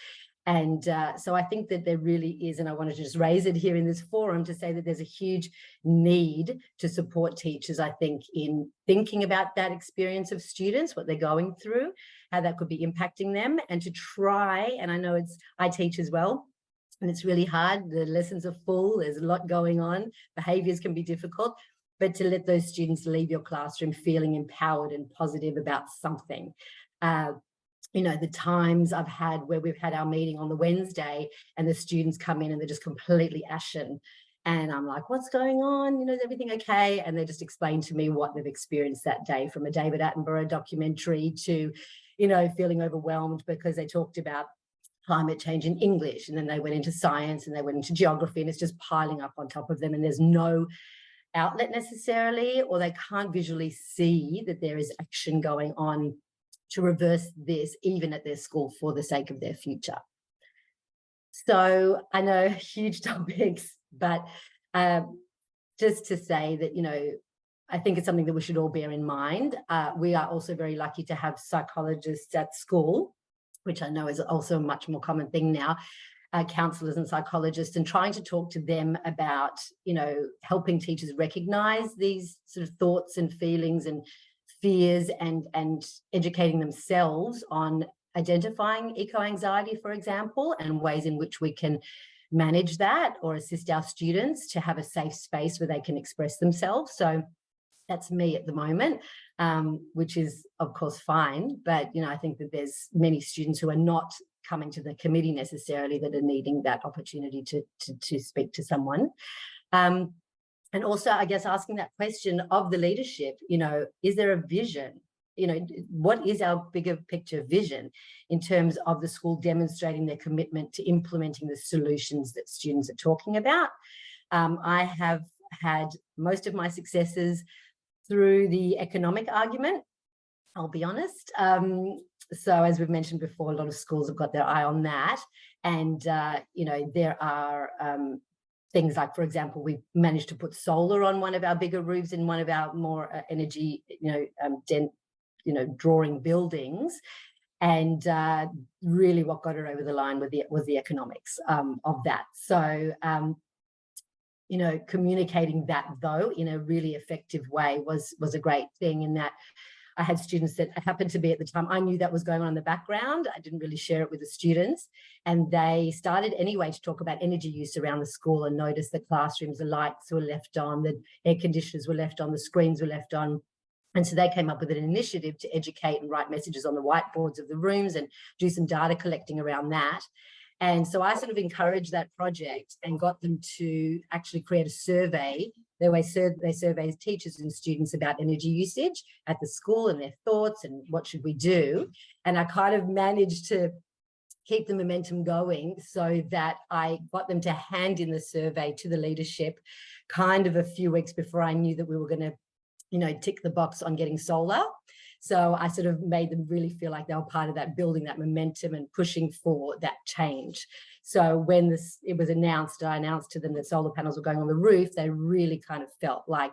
And so I think that there really is, and I wanted to just raise it here in this forum to say that there's a huge need to support teachers, I think, in thinking about that experience of students, what they're going through, how that could be impacting them, and to try, and I know I teach as well, and it's really hard. The lessons are full, there's a lot going on, behaviours can be difficult, but to let those students leave your classroom feeling empowered and positive about something. The times I've had where we've had our meeting on the Wednesday and the students come in and they're just completely ashen. And I'm like, what's going on? Is everything okay? And they just explain to me what they've experienced that day, from a David Attenborough documentary to, feeling overwhelmed because they talked about climate change in English, and then they went into science and they went into geography, and it's just piling up on top of them, and there's no outlet necessarily, or they can't visually see that there is action going on to reverse this, even at their school, for the sake of their future. So I know huge topics, but just to say that, I think it's something that we should all bear in mind. We are also very lucky to have psychologists at school, which I know is also a much more common thing now, counsellors and psychologists, and trying to talk to them about, helping teachers recognise these sort of thoughts and feelings and fears, and educating themselves on identifying eco-anxiety, for example, and ways in which we can manage that or assist our students to have a safe space where they can express themselves. So that's me at the moment, which is, of course, fine. But, I think that there's many students who are not coming to the committee necessarily that are needing that opportunity to speak to someone. And also, I guess, asking that question of the leadership, is there a vision? What is our bigger picture vision in terms of the school demonstrating their commitment to implementing the solutions that students are talking about? I have had most of my successes through the economic argument, I'll be honest. So as we've mentioned before, a lot of schools have got their eye on that. And, there are things like, for example, we managed to put solar on one of our bigger roofs in one of our more energy, drawing buildings. And really what got it over the line was the economics of that. So, communicating that, though, in a really effective way was a great thing, in that I had students that happened to be at the time, I knew that was going on in the background. I didn't really share it with the students. And they started anyway to talk about energy use around the school, and noticed the classrooms, the lights were left on, the air conditioners were left on, the screens were left on. And so they came up with an initiative to educate and write messages on the whiteboards of the rooms and do some data collecting around that. And so I sort of encouraged that project and got them to actually create a survey. They surveyed teachers and students about energy usage at the school and their thoughts and what should we do. And I kind of managed to keep the momentum going, so that I got them to hand in the survey to the leadership kind of a few weeks before I knew that we were going to, you know, tick the box on getting solar. So I sort of made them really feel like they were part of that, building that momentum and pushing for that change. So when it was announced, I announced to them that solar panels were going on the roof, they really kind of felt like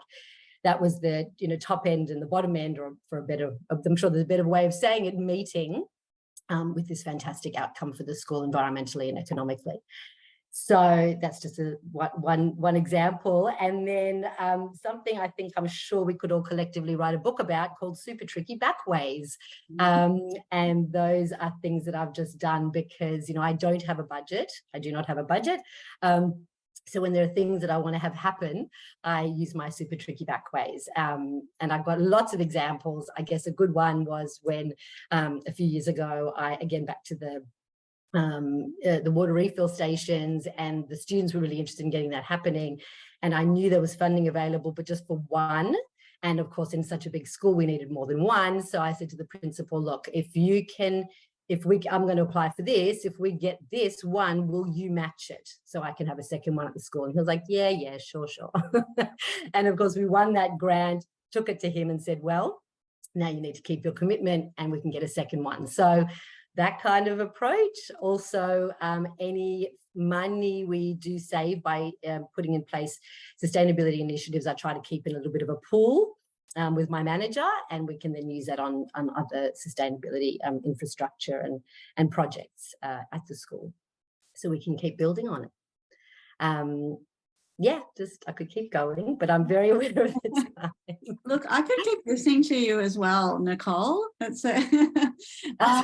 that was the, you know, top end and the bottom end, or for a better, I'm sure there's a better way of saying it, meeting with this fantastic outcome for the school environmentally and economically. So that's just one example. And then something I think I'm sure we could all collectively write a book about, called Super Tricky Backways. And those are things that I've just done because, you know, I don't have a budget. I do not have a budget. So when there are things that I want to have happen, I use my Super Tricky Backways. And I've got lots of examples. I guess a good one was when a few years ago, again, back to the water refill stations, and the students were really interested in getting that happening. And I knew there was funding available, but just for one. And of course, in such a big school, we needed more than one. So I said to the principal, look, I'm going to apply for this. If we get this one, will you match it so I can have a second one at the school? And he was like, yeah, sure. And of course, we won that grant, took it to him and said, well, now you need to keep your commitment and we can get a second one. So that kind of approach. Also, any money we do save by putting in place sustainability initiatives, I try to keep in a little bit of a pool with my manager, and we can then use that on other sustainability infrastructure and projects at the school, so we can keep building on it. Yeah, I could keep going, but I'm very aware of the time. Look, I could keep listening to you as well, Nicole. I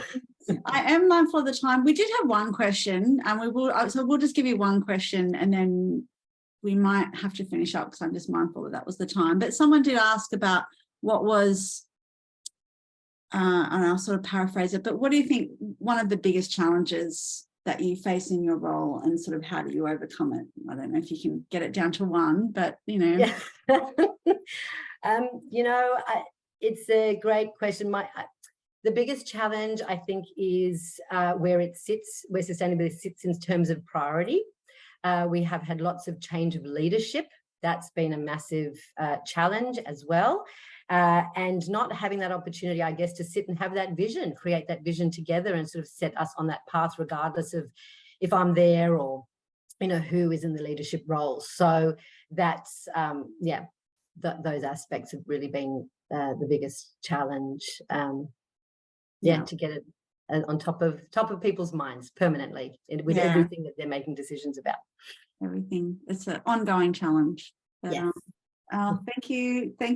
am mindful of the time. We did have one question, and we'll just give you one question, and then we might have to finish up because I'm just mindful that was the time. But someone did ask about what was, and I'll sort of paraphrase it, but what do you think one of the biggest challenges that you face in your role, and sort of how do you overcome it? I don't know if you can get it down to one, but you know. Yeah. You know, it's a great question. The biggest challenge, I think, is where sustainability sits in terms of priority. We have had lots of change of leadership. That's been a massive challenge as well. And not having that opportunity, I guess, to sit and have that vision, create that vision together and sort of set us on that path, regardless of if I'm there or, you know, who is in the leadership role. So that's, those aspects have really been the biggest challenge. To get it on top of people's minds permanently with everything that they're making decisions about. Everything. It's an ongoing challenge. But, yes. Thank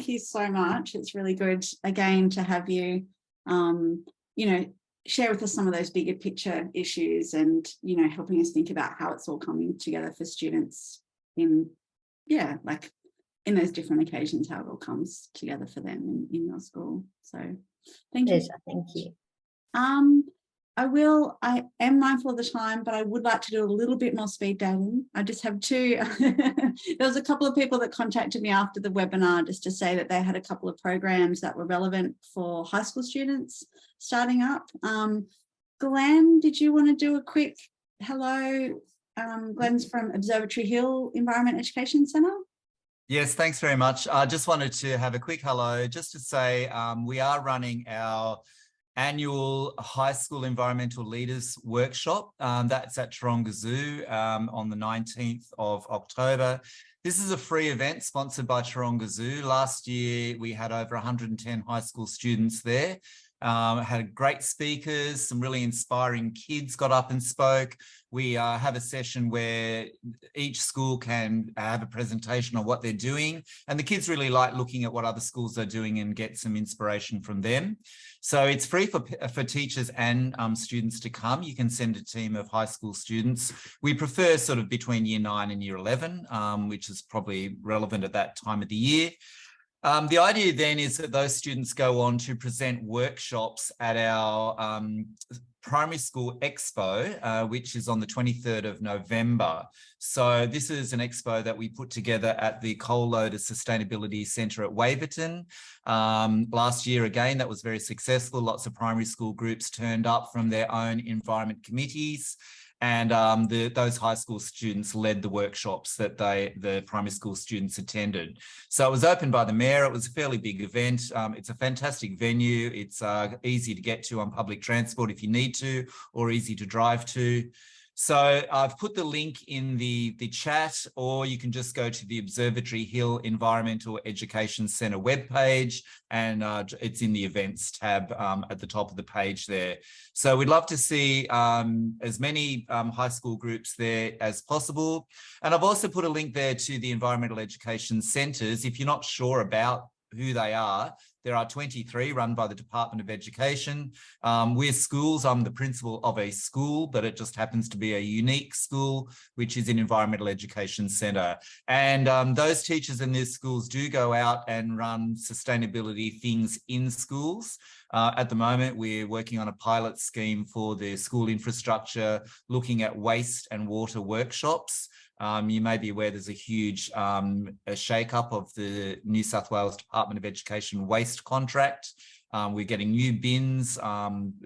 you so much. It's really good again to have you, share with us some of those bigger picture issues, and helping us think about how it's all coming together for students in those different occasions, how it all comes together for them in your school. So thank you. Thank you. I am mindful of the time, but I would like to do a little bit more speed dating. I just have two. There was a couple of people that contacted me after the webinar just to say that they had a couple of programs that were relevant for high school students starting up. Glenn, did you want to do a quick hello? Glenn's from Observatory Hill Environment Education Centre. Yes, thanks very much. I just wanted to have a quick hello just to say we are running our annual high school environmental leaders workshop. That's at Taronga Zoo on the 19th of October. This is a free event sponsored by Taronga Zoo. Last year, we had over 110 high school students there. Had great speakers, some really inspiring kids got up and spoke. We have a session where each school can have a presentation on what they're doing, and the kids really like looking at what other schools are doing and get some inspiration from them. So it's free for teachers and students to come. You can send a team of high school students. We prefer sort of between year 9 and year 11, which is probably relevant at that time of the year. The idea then is that those students go on to present workshops at our Primary School Expo, which is on the 23rd of November. So this is an expo that we put together at the Coal Loader Sustainability Centre at Waverton. Last year, again, that was very successful. Lots of primary school groups turned up from their own environment committees. And those high school students led the workshops that the primary school students attended. So it was opened by the Mayor. It was a fairly big event. It's a fantastic venue. It's easy to get to on public transport if you need to, or easy to drive to. So I've put the link in the chat, or you can just go to the Observatory Hill Environmental Education Centre webpage, and it's in the events tab at the top of the page there. So we'd love to see as many high school groups there as possible. And I've also put a link there to the Environmental Education Centres. If you're not sure about who they are, there are 23 run by the Department of Education. We're schools. I'm the principal of a school, but it just happens to be a unique school, which is an environmental education centre. And those teachers in these schools do go out and run sustainability things in schools. At the moment, we're working on a pilot scheme for the school infrastructure, looking at waste and water workshops. You may be aware there's a huge a shake-up of the New South Wales Department of Education waste contract. We're getting new bins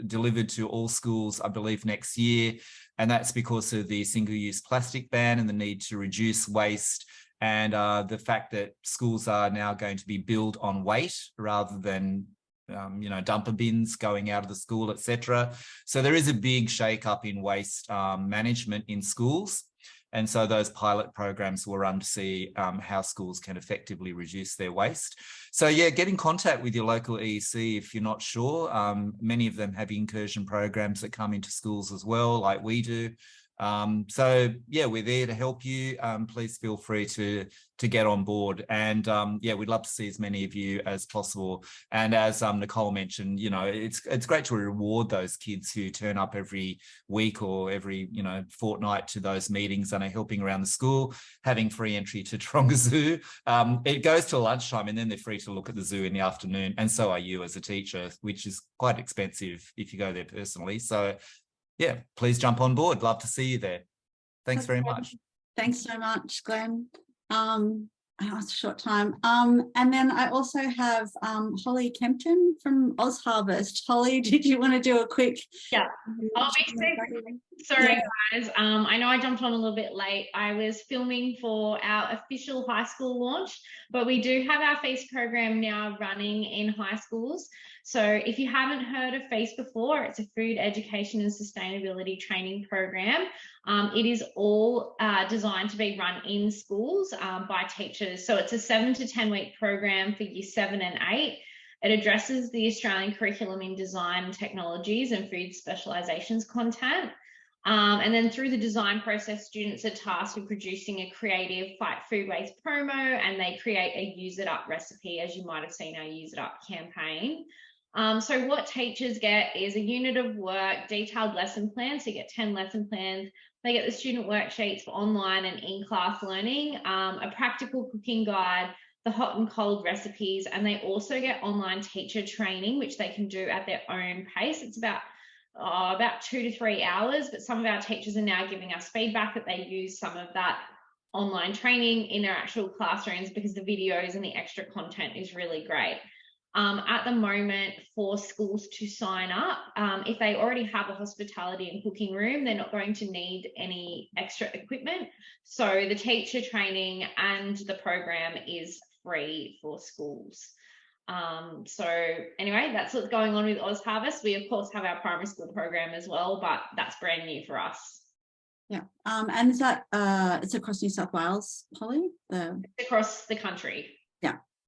delivered to all schools, I believe, next year. And that's because of the single-use plastic ban and the need to reduce waste, and the fact that schools are now going to be billed on weight rather than dumper bins going out of the school, etc. So there is a big shake-up in waste management in schools. And so those pilot programs will run to see how schools can effectively reduce their waste. So yeah, get in contact with your local EEC if you're not sure. Many of them have incursion programs that come into schools as well, like we do. So yeah, we're there to help you. Please feel free to get on board, and yeah, we'd love to see as many of you as possible. And as Nicole mentioned, it's great to reward those kids who turn up every week or every fortnight to those meetings and are helping around the school, having free entry to Taronga Zoo. It goes till lunchtime, and then they're free to look at the zoo in the afternoon, and so are you as a teacher, which is quite expensive if you go there personally. So yeah, please jump on board. Love to see you there. Thanks very much. Thanks so much, Glenn. I asked a short time. And then I also have Holly Kempton from Oz Harvest. Holly, did you want to do a quick? Yeah, I'll be sorry, guys. I know I jumped on a little bit late. I was filming for our official high school launch, but we do have our FEAST program now running in high schools. So if you haven't heard of FEAST before, it's a food education and sustainability training program. It is all designed to be run in schools by teachers. So it's a 7 to 10 week program for year 7 and 8. It addresses the Australian curriculum in design technologies and food specialisations content. And then through the design process, students are tasked with producing a creative fight food waste promo, and they create a Use It Up recipe, as you might have seen our Use It Up campaign. So what teachers get is a unit of work, detailed lesson plans. So you get 10 lesson plans. They get the student worksheets for online and in-class learning, a practical cooking guide, the hot and cold recipes, and they also get online teacher training, which they can do at their own pace. It's about 2 to 3 hours, but some of our teachers are now giving us feedback that they use some of that online training in their actual classrooms because the videos and the extra content is really great. At the moment, for schools to sign up, if they already have a hospitality and cooking room, they're not going to need any extra equipment. So the teacher training and the program is free for schools. So anyway, that's what's going on with Oz Harvest. We of course have our primary school program as well, but that's brand new for us. Yeah, and is that it's across New South Wales, Holly? It's across the country.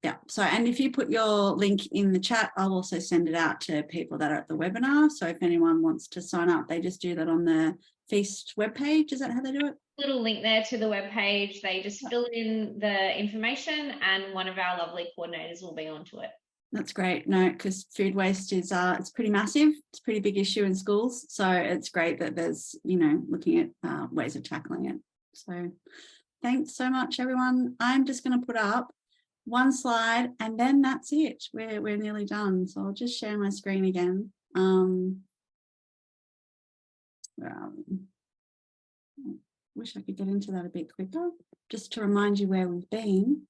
Yeah, so and if you put your link in the chat, I'll also send it out to people that are at the webinar. So if anyone wants to sign up, they just do that on the FEAST webpage. Is that how they do it? Little link there to the webpage. They just fill in the information and one of our lovely coordinators will be onto it. That's great. No, because food waste is it's pretty massive. It's a pretty big issue in schools. So it's great that there's, looking at ways of tackling it. So thanks so much, everyone. I'm just going to put up one slide and then that's it. We're nearly done. So I'll just share my screen again. Wish I could get into that a bit quicker, just to remind you where we've been.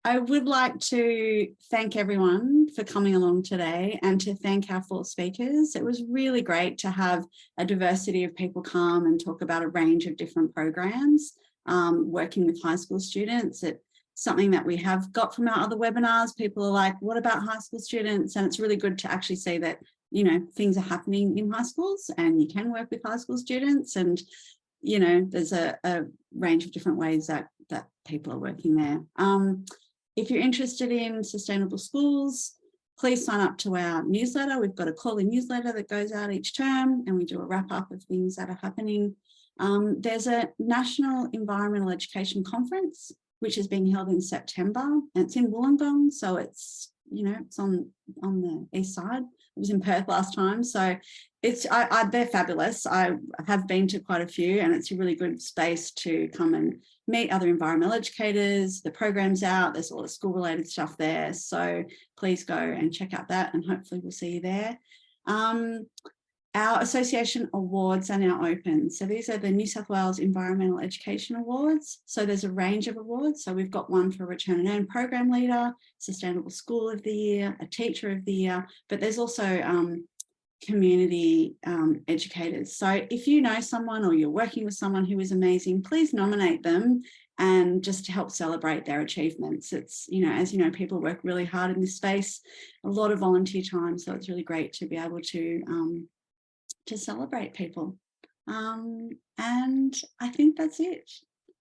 I would like to thank everyone for coming along today and to thank our 4 speakers. It was really great to have a diversity of people come and talk about a range of different programs working with high school students. It's something that we have got from our other webinars. People are like, what about high school students? And it's really good to actually see that, you know, things are happening in high schools and you can work with high school students, and you know, there's a range of different ways that people are working there. If you're interested in sustainable schools, please sign up to our newsletter. We've got a quarterly newsletter that goes out each term, and we do a wrap up of things that are happening. There's a National Environmental Education Conference, which is being held in September, and it's in Wollongong, so it's, you know, it's on the east side. It was in Perth last time, so it's they're fabulous. I have been to quite a few, and it's a really good space to come and meet other environmental educators. The program's out, there's a lot of school related stuff there, so please go and check out that, and hopefully we'll see you there. Our association awards are now open. So these are the New South Wales Environmental Education Awards. So there's a range of awards. So we've got one for Return and Earn Program Leader, Sustainable School of the Year, a Teacher of the Year, but there's also community educators. So if you know someone or you're working with someone who is amazing, please nominate them, and just to help celebrate their achievements. It's, you know, as you know, people work really hard in this space, a lot of volunteer time. So it's really great to be able to celebrate people. And I think that's it.